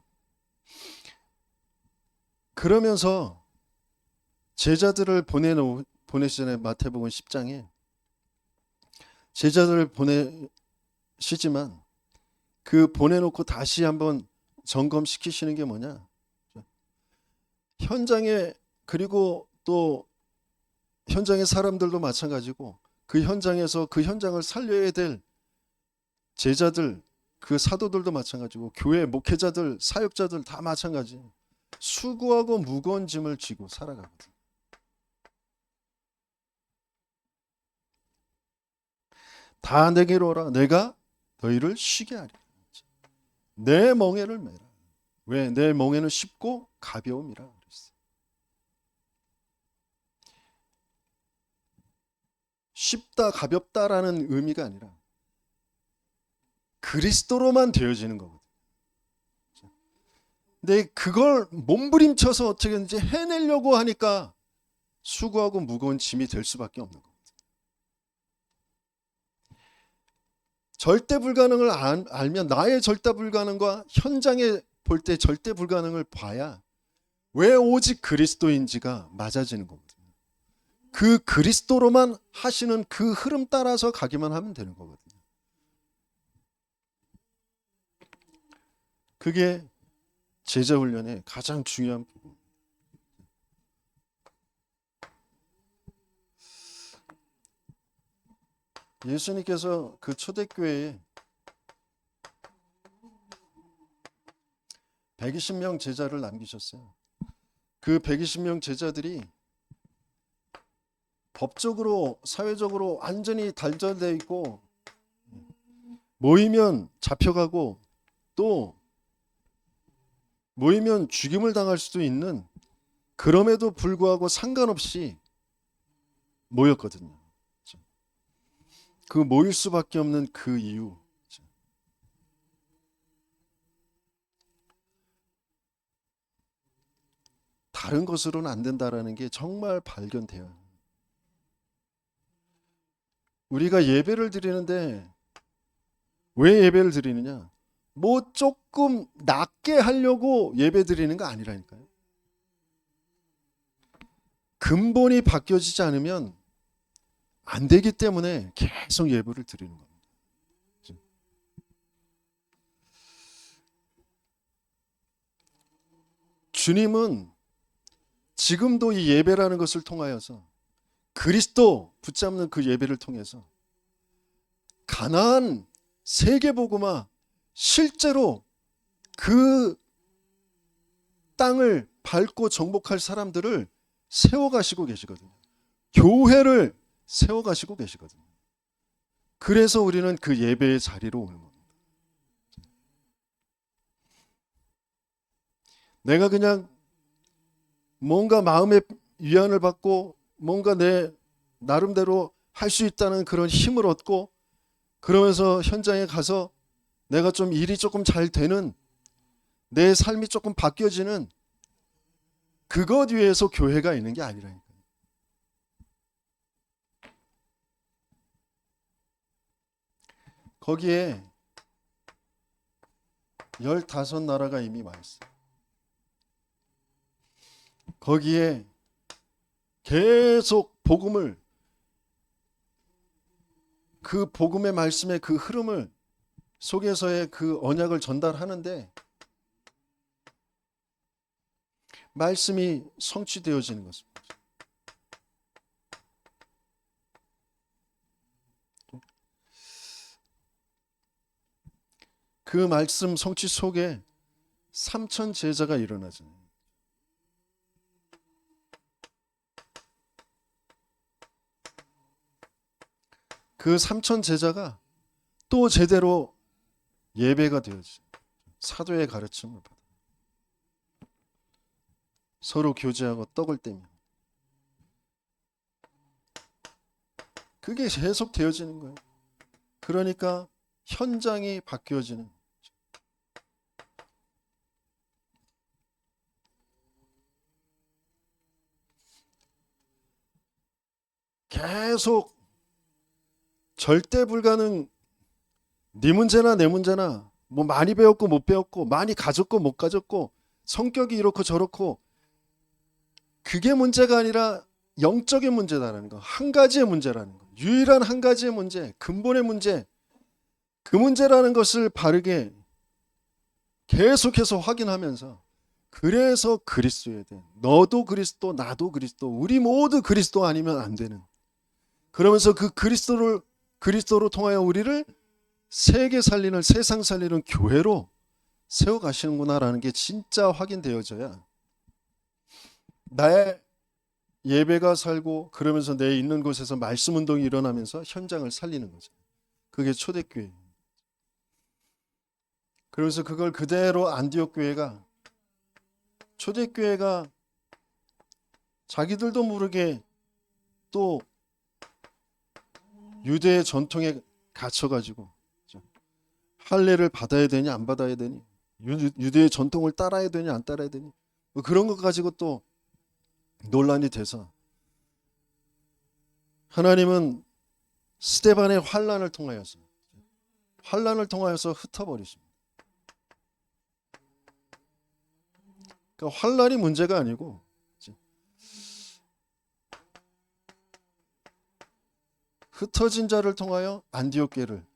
그러면서 제자들을 보내시잖아요. 마태복음 10장에 제자들을 보내시지만 그 보내놓고 다시 한번 점검시키시는 게 뭐냐? 현장에, 그리고 또 현장의 사람들도 마찬가지고 그 현장에서 그 현장을 살려야 될 제자들, 그 사도들도 마찬가지고 교회 목회자들, 사역자들 다 마찬가지예요. 수고하고 무거운 짐을 지고 살아가거든요. 다 내게로 오라. 내가 너희를 쉬게 하리라. 내 멍에를 메라. 왜? 내 멍에는 쉽고 가벼움이라 그랬어. 쉽다 가볍다라는 의미가 아니라 그리스도로만 되어지는 거거든. 근데 그걸 몸부림쳐서 어떻게든지 해내려고 하니까 수고하고 무거운 짐이 될 수밖에 없는 거거든. 절대 불가능을 알면 나의 절대 불가능과 현장에 볼 때 절대 불가능을 봐야 왜 오직 그리스도인지가 맞아지는 거거든요. 그 그리스도로만 하시는 그 흐름 따라서 가기만 하면 되는 거거든요. 그게 제자 훈련의 가장 중요한 부분. 예수님께서 그 초대교회에 120명 제자를 남기셨어요. 그 120명 제자들이 법적으로 사회적으로 완전히 단절되어 있고 모이면 잡혀가고 또 모이면 죽임을 당할 수도 있는, 그럼에도 불구하고 상관없이 모였거든요. 그 모일 수밖에 없는 그 이유, 다른 것으로는 안 된다라는 게 정말 발견돼요. 우리가 예배를 드리는데 왜 예배를 드리느냐? 뭐 조금 낮게 하려고 예배 드리는 거 아니라니까요. 근본이 바뀌어지지 않으면 안 되기 때문에 계속 예배를 드리는 겁니다. 주님은 지금도 이 예배라는 것을 통하여서 그리스도 붙잡는 그 예배를 통해서 가나안 세계복음화 실제로 그 땅을 밟고 정복할 사람들을 세워가시고 계시거든요. 교회를 세워가시고 계시거든요. 그래서 우리는 그 예배의 자리로 오는 겁니다. 내가 그냥 뭔가 마음의 위안을 받고 뭔가 내 나름대로 할 수 있다는 그런 힘을 얻고 그러면서 현장에 가서 내가 좀 일이 조금 잘 되는, 내 삶이 조금 바뀌어지는 그것 위해서 교회가 있는 게 아니라니까요. 거기에 15나라가 이미 와 있어요. 거기에 계속 복음을, 그 복음의 말씀의 그 흐름을 속에서의 그 언약을 전달하는데 말씀이 성취되어지는 것입니다. 그 말씀 성취 속에 3천 제자가 일어나잖아요. 그 3천 제자가 또 제대로 예배가 되어지죠. 사도의 가르침을 받아 서로 교제하고 떡을 떼며 그게 계속 되어지는 거예요. 그러니까 현장이 바뀌어지는, 계속 절대 불가능, 네 문제나 내 문제나 뭐 많이 배웠고 못 배웠고 많이 가졌고 못 가졌고 성격이 이렇고 저렇고 그게 문제가 아니라 영적인 문제다라는 거, 한 가지의 문제라는 거, 유일한 한 가지의 문제, 근본의 문제, 그 문제라는 것을 바르게 계속해서 확인하면서, 그래서 그리스도에 대한, 너도 그리스도 나도 그리스도 우리 모두 그리스도 아니면 안 되는, 그러면서 그 그리스도로 통하여 우리를 세계 살리는, 세상 살리는 교회로 세워가시는구나라는 게 진짜 확인되어져야 나의 예배가 살고, 그러면서 내 있는 곳에서 말씀 운동이 일어나면서 현장을 살리는 거죠. 그게 초대교회. 그래서 그걸 그대로 안디옥 교회가, 초대교회가 자기들도 모르게 또 유대의 전통에 갇혀가지고 할례를 받아야 되니 안 받아야 되니, 유대의 전통을 따라야 되니 안 따라야 되니, 뭐 그런 것 가지고 또 논란이 돼서 하나님은 스데반의 환난을 통하여서 흩어버리십니다. 그러니까 환난이 문제가 아니고 흩어진 자를 통하여 안디옥 교회를,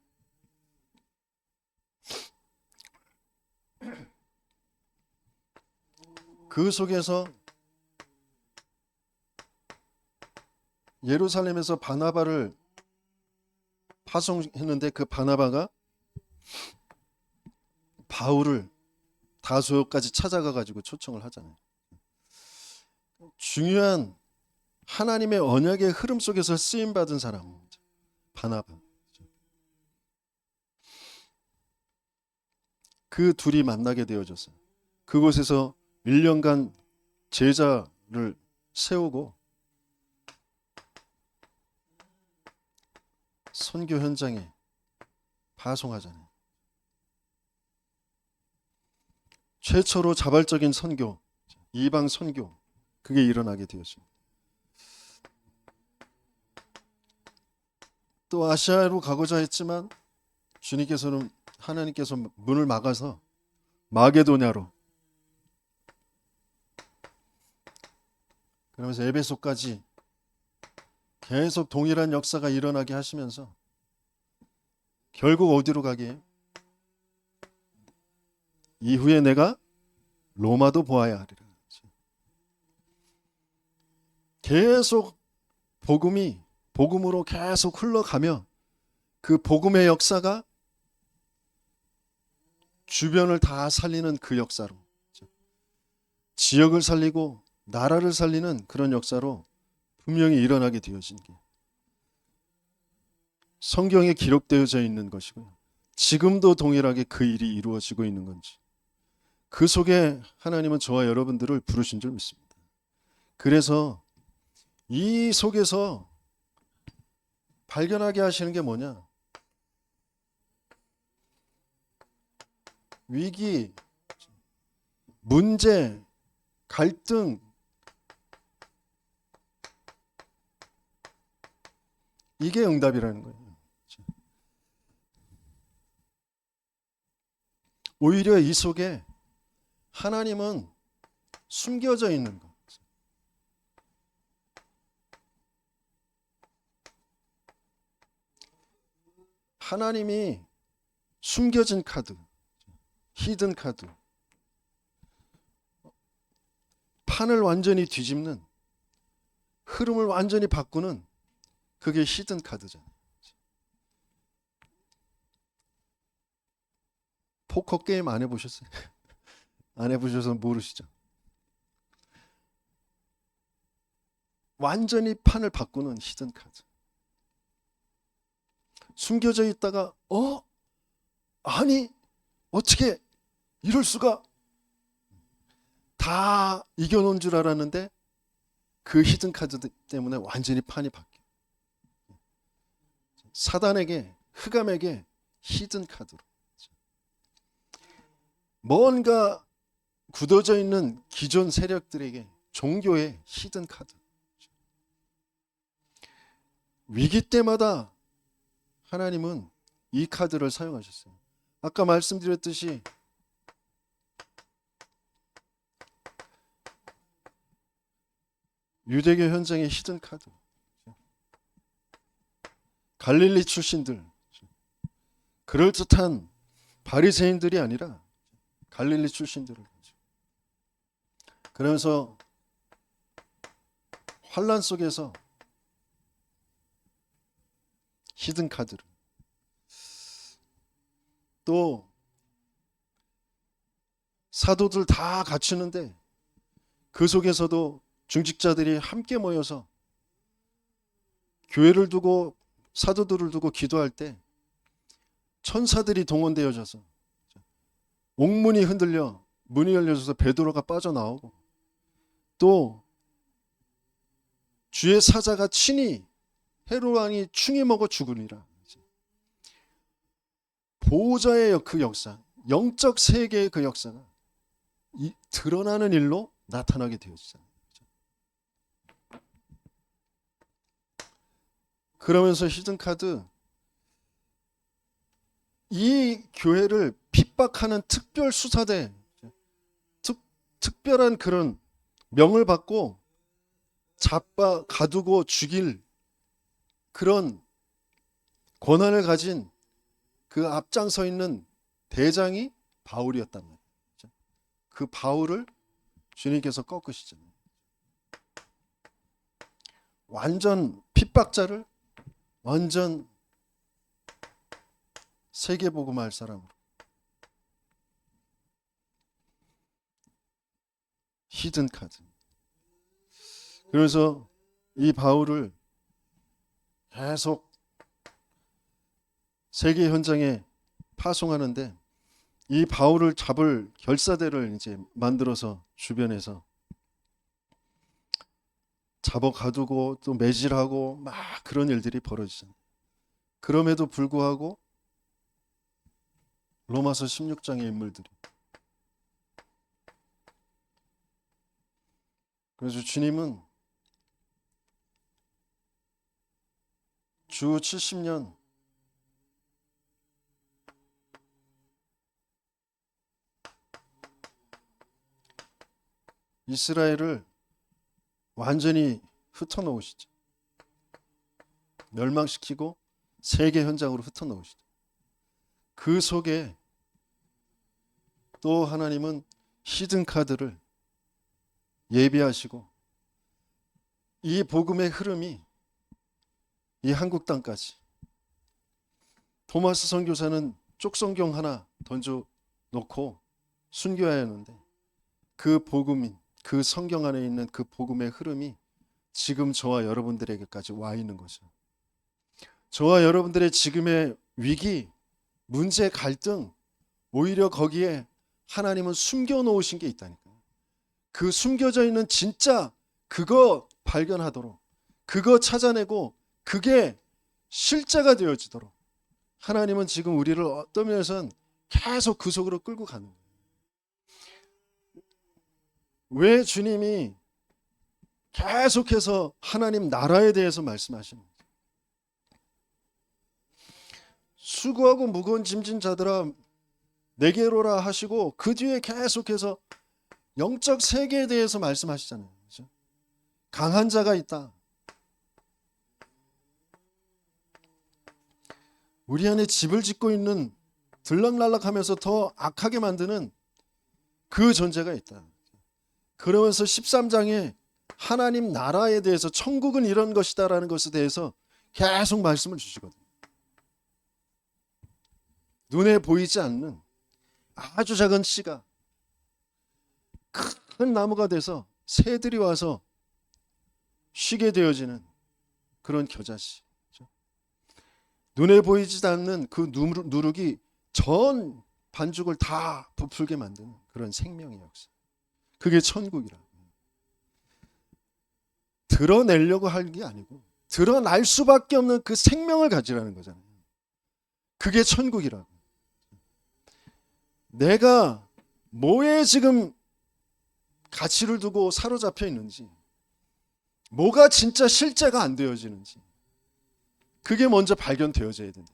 그 속에서 예루살렘에서 바나바를 파송했는데 그 바나바가 바울을 다소까지 찾아가 가지고 초청을 하잖아요. 중요한 하나님의 언약의 흐름 속에서 쓰임 받은 사람 바나바. 그 둘이 만나게 되어졌어요. 그곳에서 1년간 제자를 세우고 선교 현장에 파송하잖아요. 최초로 자발적인 선교, 이방 선교, 그게 일어나게 되었습니다. 또 아시아로 가고자 했지만 하나님께서 문을 막아서 마게도냐로, 그러면서 에베소까지 계속 동일한 역사가 일어나게 하시면서 결국 어디로 가게 해요? 이후에 내가 로마도 보아야 하리라. 계속 복음으로 계속 흘러가며 그 복음의 역사가 주변을 다 살리는 그 역사로, 지역을 살리고 나라를 살리는 그런 역사로 분명히 일어나게 되어진 게 성경에 기록되어져 있는 것이고요. 지금도 동일하게 그 일이 이루어지고 있는 건지, 그 속에 하나님은 저와 여러분들을 부르신 줄 믿습니다. 그래서 이 속에서 발견하게 하시는 게 뭐냐? 위기, 문제, 갈등, 이게 응답이라는 거예요. 오히려 이 속에 하나님은 숨겨져 있는 것. 하나님이 숨겨진 카드, 히든 카드, 판을 완전히 뒤집는, 흐름을 완전히 바꾸는, 그게 히든 카드잖아요. 포커 게임 안 해보셨어요? 안 해보셔서 모르시죠? 완전히 판을 바꾸는 히든 카드. 숨겨져 있다가 아니 어떻게 이럴 수가, 다 이겨놓은 줄 알았는데 그 히든 카드 때문에 완전히 판이 바뀌어요. 사단에게, 흑암에게 히든 카드로, 뭔가 굳어져 있는 기존 세력들에게 종교의 히든 카드. 위기 때마다 하나님은 이 카드를 사용하셨어요. 아까 말씀드렸듯이 유대교 현장의 히든 카드, 갈릴리 출신들, 그럴듯한 바리새인들이 아니라 갈릴리 출신들을, 그러면서 환란 속에서 히든 카드를, 또 사도들 다 갖추는데 그 속에서도 중직자들이 함께 모여서 교회를 두고 사도들을 두고 기도할 때 천사들이 동원되어져서 옥문이 흔들려 문이 열려져서 베드로가 빠져나오고 또 주의 사자가 친히 헤롯 왕이 충이 먹어 죽으리라. 보호자의 그 역사, 영적 세계의 그 역사가 드러나는 일로 나타나게 되었잖아요. 그러면서 히든카드 이 교회를 핍박하는 특별 수사대, 특별한 그런 명을 받고 잡아 가두고 죽일 그런 권한을 가진 그 앞장서 있는 대장이 바울이었단 말이에요. 그 바울을 주님께서 꺾으시잖아요. 완전 핍박자를 완전 세계복음할 사람으로. 히든카드. 그래서 이 바울을 계속 세계 현장에 파송하는데 이 바울을 잡을 결사대를 이제 만들어서 주변에서 잡아 가두고 또 매질하고 막 그런 일들이 벌어지잖아요. 그럼에도 불구하고 로마서 16장의 인물들이, 그래서 주님은 주 70년 이스라엘을 완전히 흩어놓으시죠. 멸망시키고 세계 현장으로 흩어놓으시죠. 그 속에 또 하나님은 히든카드를 예비하시고 이 복음의 흐름이 이 한국 땅까지, 토마스 선교사는 쪽성경 하나 던져 놓고 순교하였는데 그 복음이, 그 성경 안에 있는 그 복음의 흐름이 지금 저와 여러분들에게까지 와 있는 거죠. 저와 여러분들의 지금의 위기, 문제, 갈등, 오히려 거기에 하나님은 숨겨놓으신 게 있다니까요. 그 숨겨져 있는 진짜 그거 발견하도록, 그거 찾아내고 그게 실제가 되어지도록 하나님은 지금 우리를 어떤 면에서는 계속 그 속으로 끌고 가는 거예요. 왜 주님이 계속해서 하나님 나라에 대해서 말씀하시는 거예요? 수고하고 무거운 짐진 자들아 내게로라 하시고 그 뒤에 계속해서 영적 세계에 대해서 말씀하시잖아요. 그렇죠? 강한 자가 있다. 우리 안에 집을 짓고 있는, 들락날락하면서 더 악하게 만드는 그 존재가 있다. 그러면서 13장에 하나님 나라에 대해서, 천국은 이런 것이다라는 것에 대해서 계속 말씀을 주시거든요. 눈에 보이지 않는 아주 작은 씨가 큰 나무가 돼서 새들이 와서 쉬게 되어지는 그런 겨자씨. 눈에 보이지 않는 그 누룩이 전 반죽을 다 부풀게 만드는 그런 생명의 역사. 그게 천국이라. 드러내려고 할 게 아니고 드러날 수밖에 없는 그 생명을 가지라는 거잖아요. 그게 천국이라고. 내가 뭐에 지금 가치를 두고 사로잡혀 있는지, 뭐가 진짜 실제가 안 되어지는지, 그게 먼저 발견되어져야 된다.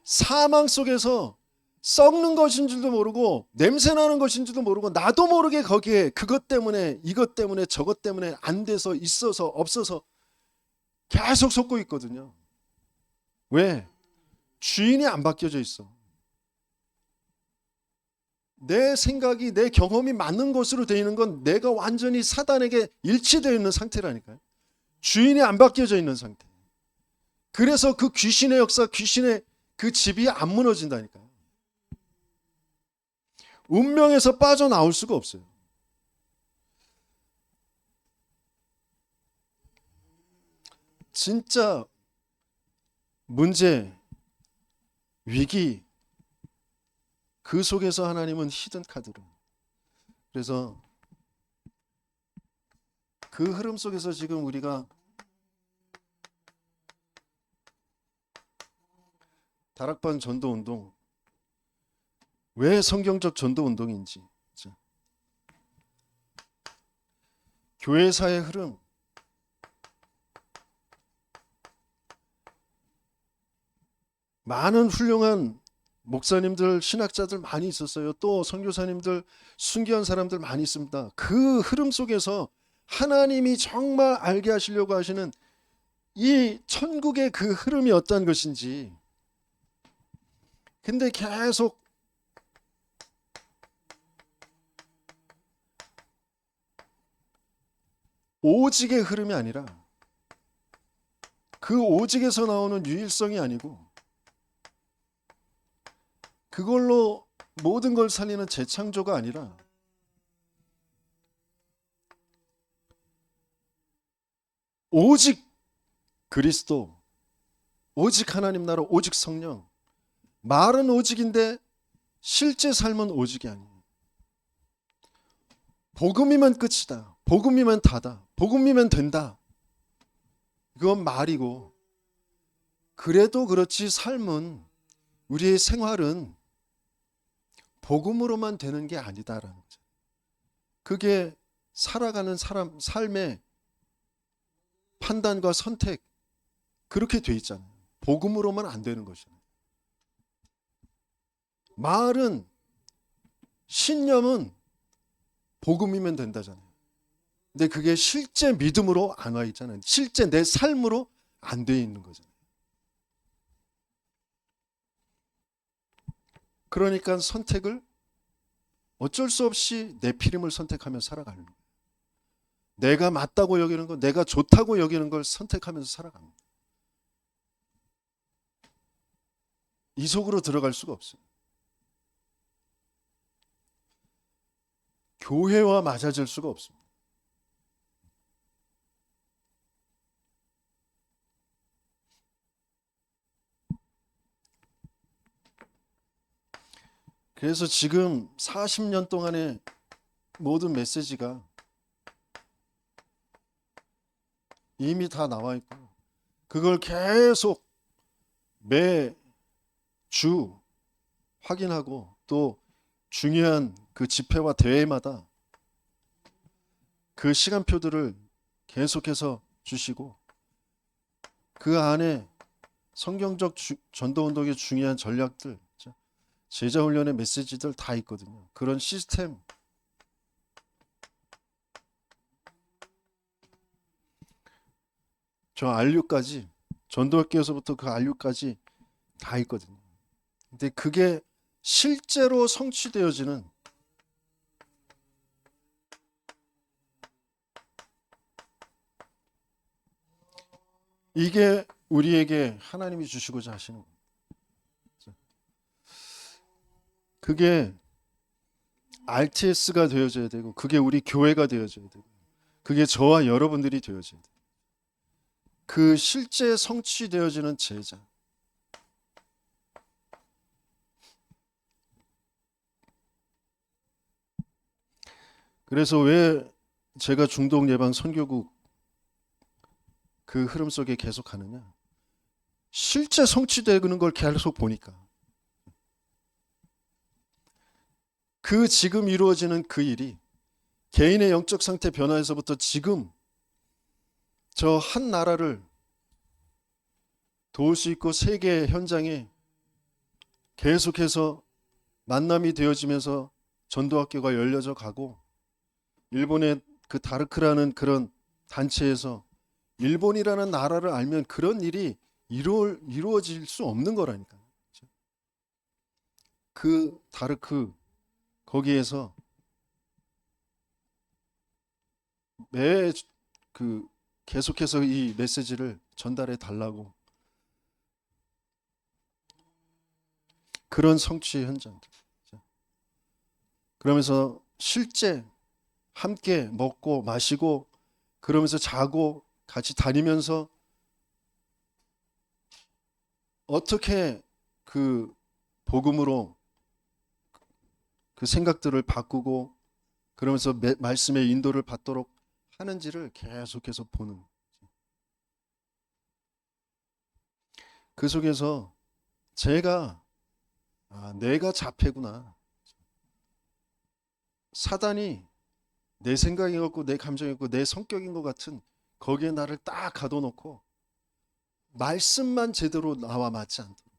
사망 속에서 썩는 것인 줄도 모르고 냄새 나는 것인 줄도 모르고 나도 모르게 거기에 그것 때문에 이것 때문에 저것 때문에 안 돼서 있어서 없어서 계속 속고 있거든요. 왜? 주인이 안 바뀌어져 있어. 내 생각이, 내 경험이 맞는 것으로 되어 있는 건 내가 완전히 사단에게 일치되어 있는 상태라니까요. 주인이 안 바뀌어져 있는 상태. 그래서 그 귀신의 역사, 귀신의 그 집이 안 무너진다니까요. 운명에서 빠져나올 수가 없어요. 진짜 문제, 위기, 그 속에서 하나님은 히든 카드를. 그래서 그 흐름 속에서 지금 우리가 다락방 전도 운동, 왜 성경적 전도 운동인지, 교회사의 흐름, 많은 훌륭한 목사님들, 신학자들 많이 있었어요. 또 선교사님들, 순교한 사람들 많이 있습니다. 그 흐름 속에서 하나님이 정말 알게 하시려고 하시는 이 천국의 그 흐름이 어떤 것인지, 근데 계속 오직의 흐름이 아니라 그 오직에서 나오는 유일성이 아니고 그걸로 모든 걸 살리는 재창조가 아니라 오직 그리스도, 오직 하나님 나라, 오직 성령. 말은 오직인데 실제 삶은 오직이 아니에요. 복음이면 끝이다. 복음이면 다다. 복음이면 된다. 그건 말이고, 그래도 그렇지 삶은, 우리의 생활은 복음으로만 되는 게 아니다라는 거죠. 그게 살아가는 사람 삶의 판단과 선택, 그렇게 돼 있잖아요. 복음으로만 안 되는 것이잖아요. 말은, 신념은 복음이면 된다잖아요. 근데 그게 실제 믿음으로 안 와 있잖아요. 실제 내 삶으로 안 돼 있는 거잖아요. 그러니까 선택을 어쩔 수 없이 내피림을 선택하며 살아가는 거예요. 내가 맞다고 여기는 거, 내가 좋다고 여기는 걸 선택하면서 살아갑니다. 이 속으로 들어갈 수가 없어요. 교회와 맞아질 수가 없습니다. 그래서 지금 40년 동안의 모든 메시지가 이미 다 나와 있고, 그걸 계속 매주 확인하고, 또 중요한 그 집회와 대회마다 그 시간표들을 계속해서 주시고, 그 안에 성경적 전도운동의 중요한 전략들, 제자훈련의 메시지들 다 있거든요. 그런 시스템, 저 안류까지, 전도학교에서부터 그 안류까지 다 있거든요. 근데 그게 실제로 성취되어지는, 이게 우리에게 하나님이 주시고자 하시는 겁니다. 그게 RTS가 되어져야 되고, 그게 우리 교회가 되어져야 되고, 그게 저와 여러분들이 되어져야 돼요. 그 실제 성취되어지는 제자. 그래서 왜 제가 중동 예방 선교국 그 흐름 속에 계속 가느냐? 실제 성취되는 걸 계속 보니까, 그 지금 이루어지는 그 일이 개인의 영적 상태 변화에서부터 지금 저 한 나라를 도울 수 있고, 세계 현장에 계속해서 만남이 되어지면서 전도학교가 열려져 가고, 일본의 그 다르크라는 그런 단체에서 일본이라는 나라를 알면 그런 일이 이루어질 수 없는 거라니까요. 그 다르크 거기에서 매 그 계속해서 이 메시지를 전달해 달라고, 그런 성취의 현장. 그러면서 실제 함께 먹고 마시고, 그러면서 자고 같이 다니면서 어떻게 그 복음으로 그 생각들을 바꾸고 그러면서 말씀의 인도를 받도록 하는지를 계속해서 보는, 그 속에서 제가 내가 자폐구나, 사단이 내 생각이었고 내 감정이었고 내 성격인 것 같은 거기에 나를 딱 가둬놓고 말씀만 제대로 나와 맞지 않도록,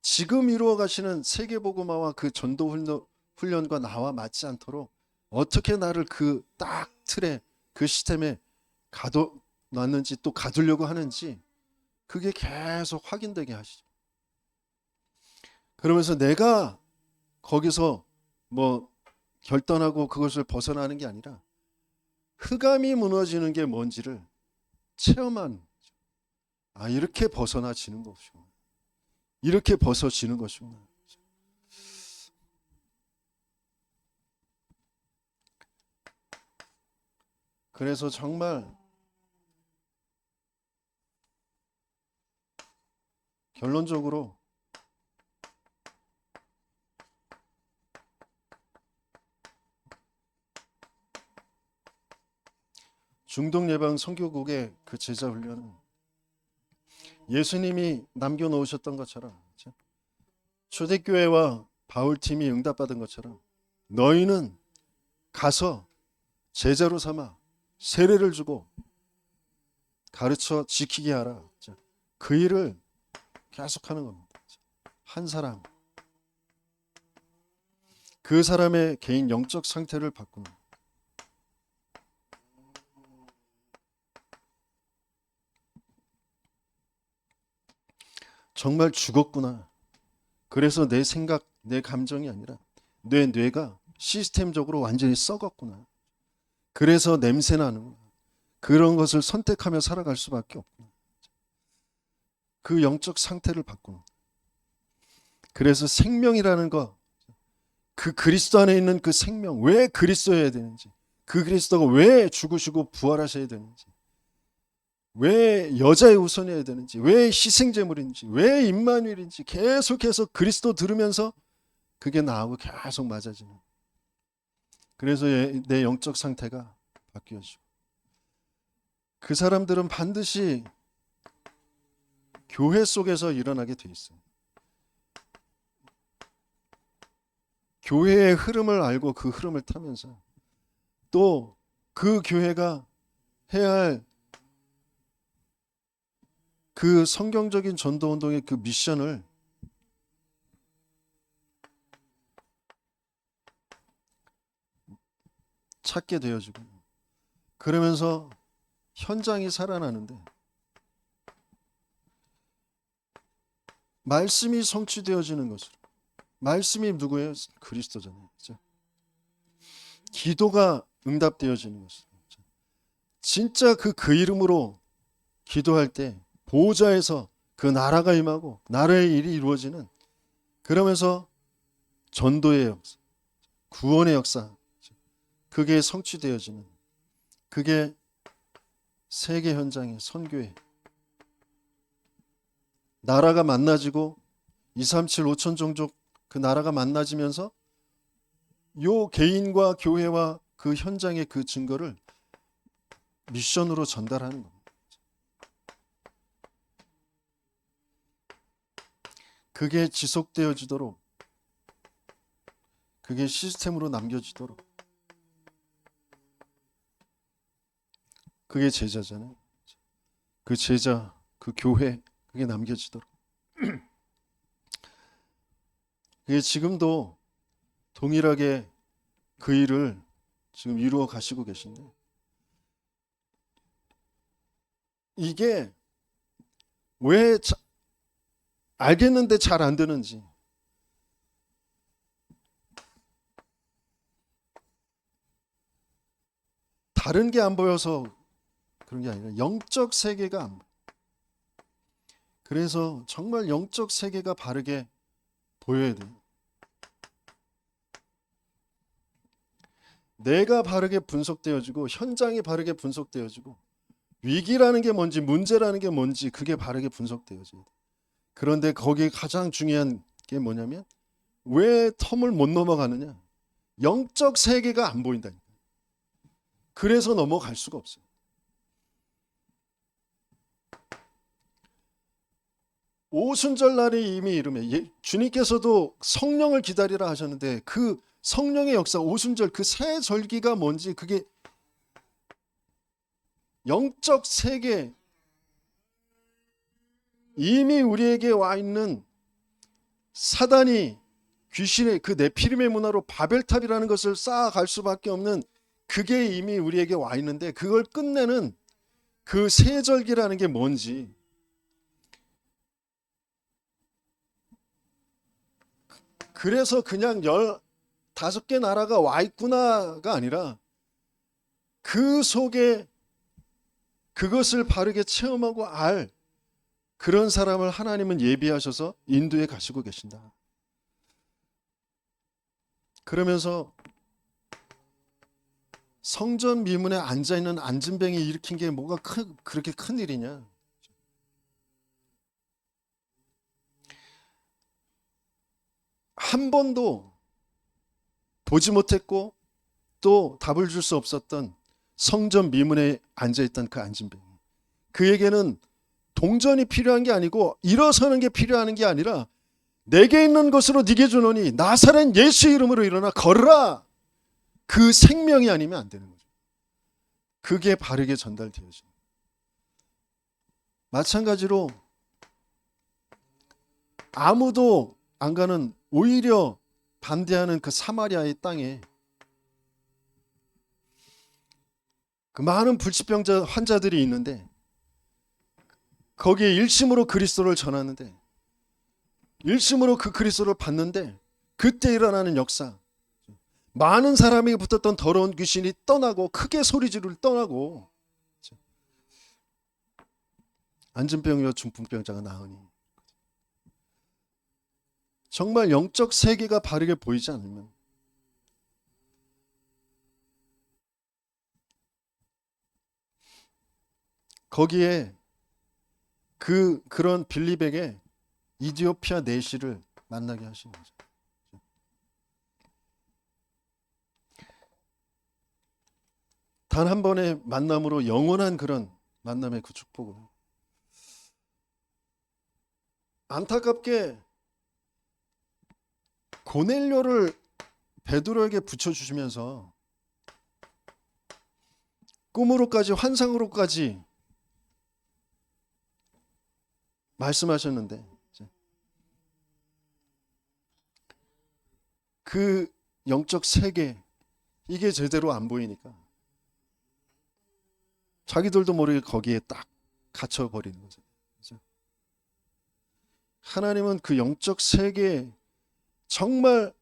지금 이루어 가시는 세계복음화와 그 전도 훈련과 나와 맞지 않도록 어떻게 나를 그 딱 틀에, 그 시스템에 가둬놨는지, 또 가두려고 하는지, 그게 계속 확인되게 하시죠. 그러면서 내가 거기서 뭐 결단하고 그것을 벗어나는 게 아니라 흑암이 무너지는 게 뭔지를 체험한, 이렇게 벗어나지는 것이구나, 이렇게 벗어지는 것이구나. 그래서 정말 결론적으로 중동 예방 선교국의 그 제자 훈련은 예수님이 남겨놓으셨던 것처럼, 초대교회와 바울팀이 응답받은 것처럼 너희는 가서 제자로 삼아 세례를 주고 가르쳐 지키게 하라. 그 일을 계속하는 겁니다. 한 사람, 그 사람의 개인 영적 상태를 바꾸는, 정말 죽었구나. 그래서 내 생각, 내 감정이 아니라 내 뇌가 시스템적으로 완전히 썩었구나. 그래서 냄새나는, 그런 것을 선택하며 살아갈 수밖에 없구나. 그 영적 상태를 바꾸는. 그래서 생명이라는 것, 그 그리스도 안에 있는 그 생명, 왜 그리스도여야 되는지, 그 그리스도가 왜 죽으시고 부활하셔야 되는지, 왜 여자의 우선이어야 되는지, 왜 희생제물인지, 왜 임마누엘인지 계속해서 그리스도 들으면서 그게 나하고 계속 맞아지는. 그래서 내 영적 상태가 바뀌어지고, 그 사람들은 반드시 교회 속에서 일어나게 돼 있어요. 교회의 흐름을 알고 그 흐름을 타면서 또 그 교회가 해야 할 그 성경적인 전도운동의 그 미션을 찾게 되어지고, 그러면서 현장이 살아나는데, 말씀이 성취되어지는 것으로. 말씀이 누구예요? 그리스도잖아요. 그렇죠? 기도가 응답되어지는 것으로. 진짜 그 이름으로 기도할 때 보호자에서 그 나라가 임하고 나라의 일이 이루어지는, 그러면서 전도의 역사, 구원의 역사, 그게 성취되어지는, 그게 세계 현장의 선교회, 나라가 만나지고 237 5천 종족 그 나라가 만나지면서 요 개인과 교회와 그 현장의 그 증거를 미션으로 전달하는 겁니다. 그게 지속되어지도록, 그게 시스템으로 남겨지도록, 그게 제자잖아요. 그 제자, 그 교회, 그게 남겨지도록. 그게 지금도 동일하게 그 일을 지금 이루어 가시고 계신데, 이게 왜 알겠는데 잘 안 되는지, 다른 게 안 보여서 그런 게 아니라 영적 세계가 안 보여. 그래서 정말 영적 세계가 바르게 보여야 돼요. 내가 바르게 분석되어지고, 현장이 바르게 분석되어지고, 위기라는 게 뭔지, 문제라는 게 뭔지, 그게 바르게 분석되어져야 돼. 그런데 거기에 가장 중요한 게 뭐냐면 왜 텀을 못 넘어가느냐? 영적 세계가 안 보인다니까. 그래서 넘어갈 수가 없어요. 오순절 날이 이미 이르면 주님께서도 성령을 기다리라 하셨는데 그 성령의 역사, 오순절 그 새 절기가 뭔지, 그게 영적 세계, 이미 우리에게 와 있는 사단이 귀신의 그 네피림의 문화로 바벨탑이라는 것을 쌓아갈 수밖에 없는, 그게 이미 우리에게 와 있는데 그걸 끝내는 그 새 절기라는 게 뭔지, 그래서 그냥 15개 나라가 와 있구나가 아니라 그 속에 그것을 바르게 체험하고 알 그런 사람을 하나님은 예비하셔서 인도에 가시고 계신다. 그러면서 성전 미문에 앉아있는 안진뱅이 일으킨 게 뭐가 그렇게 큰 일이냐? 한 번도 보지 못했고 또 답을 줄 수 없었던 성전 미문에 앉아있던 그 안진뱅이, 그에게는 동전이 필요한 게 아니고 일어서는 게 필요한 게 아니라 내게 있는 것으로 네게 주노니 나사렛 예수 이름으로 일어나 걸으라, 그 생명이 아니면 안 되는 거죠. 그게 바르게 전달되어져. 마찬가지로 아무도 안 가는, 오히려 반대하는 그 사마리아의 땅에 그 많은 불치병자 환자들이 있는데 거기에 일심으로 그리스도를 전하는데, 일심으로 그 그리스도를 받는데, 그때 일어나는 역사, 많은 사람에게 붙었던 더러운 귀신이 떠나고 크게 소리 지를 떠나고 안진병이와 중풍병자가 나으니, 정말 영적 세계가 바르게 보이지 않으면 거기에 그런 빌립에게 이디오피아 내시를 만나게 하신 거죠. 단 한 번의 만남으로 영원한 그런 만남의 그 축복을, 안타깝게 고넬료를 베드로에게 붙여주시면서 꿈으로까지 환상으로까지 말씀하셨는데 그 영적 세계, 이게 제대로 안 보이니까 자기들도 모르게 거기에 딱 갇혀버리는 거죠. 하나님은 그 영적 세계에 정말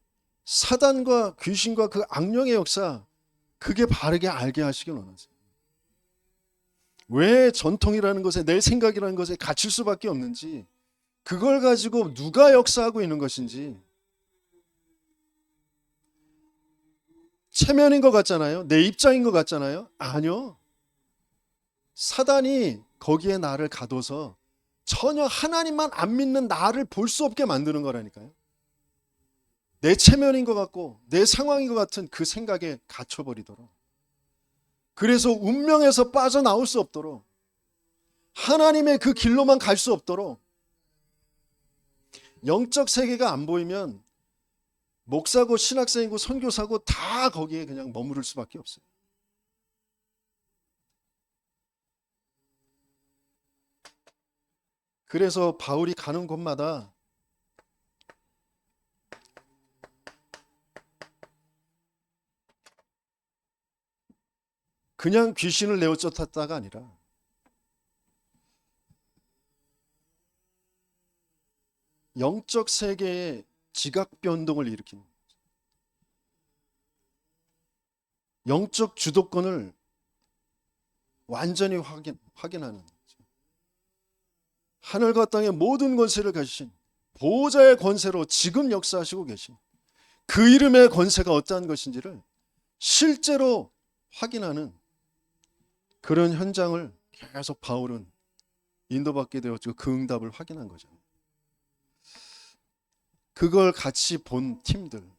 사단과 귀신과 그 악령의 역사, 그게 바르게 알게 하시길 원하세요. 왜 전통이라는 것에, 내 생각이라는 것에 갇힐 수밖에 없는지, 그걸 가지고 누가 역사하고 있는 것인지, 체면인 것 같잖아요. 내 입장인 것 같잖아요. 아니요. 사단이 거기에 나를 가둬서 전혀 하나님만 안 믿는 나를 볼 수 없게 만드는 거라니까요. 내 체면인 것 같고 내 상황인 것 같은 그 생각에 갇혀버리도록, 그래서 운명에서 빠져나올 수 없도록, 하나님의 그 길로만 갈 수 없도록, 영적 세계가 안 보이면 목사고 신학생이고 선교사고 다 거기에 그냥 머무를 수밖에 없어요. 그래서 바울이 가는 곳마다 그냥 귀신을 내어 쫓았다가 아니라 영적 세계에 지각 변동을 일으키는, 영적 주도권을 완전히 확인하는, 하늘과 땅의 모든 권세를 가지신 보호자의 권세로 지금 역사하시고 계신 그 이름의 권세가 어떠한 것인지를 실제로 확인하는 그런 현장을 계속 바울은 인도받게 되었고 그 응답을 확인한 거죠. 그걸 같이 본 팀들,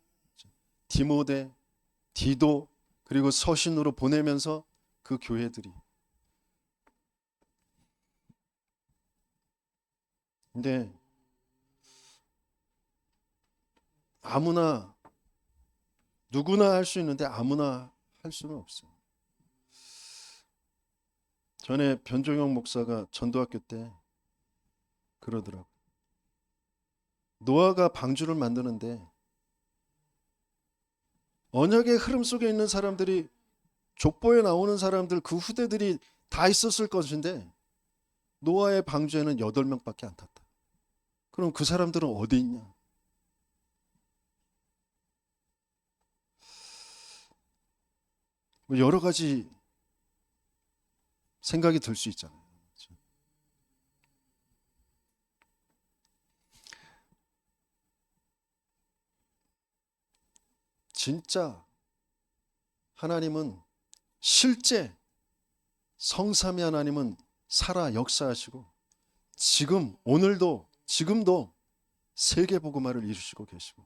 디모데, 디도, 그리고 서신으로 보내면서 그 교회들이. 근데 아무나, 누구나 할 수 있는데 아무나 할 수는 없어요. 전에 변종영 목사가 전도학교 때 그러더라고요. 노아가 방주를 만드는데 언약의 흐름 속에 있는 사람들이, 족보에 나오는 사람들, 그 후대들이 다 있었을 것인데 노아의 방주에는 8명밖에 안 탔다. 그럼 그 사람들은 어디 있냐? 뭐 여러 가지 생각이 들 수 있잖아요. 진짜 하나님은, 실제 성삼위 하나님은 살아 역사하시고 지금 오늘도 지금도 세계 복음화를 이루시고 계시고,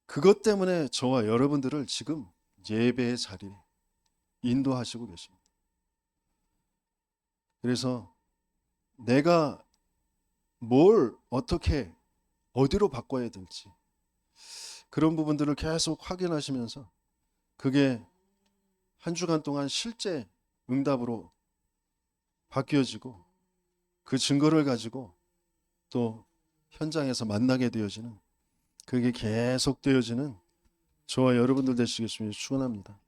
그것 때문에 저와 여러분들을 지금 예배의 자리에 인도하시고 계십니다. 그래서 내가 뭘 어떻게 어디로 바꿔야 될지 그런 부분들을 계속 확인하시면서 그게 한 주간 동안 실제 응답으로 바뀌어지고 그 증거를 가지고 또 현장에서 만나게 되어지는, 그게 계속되어지는 저와 여러분들 되시겠습니다. 축원합니다.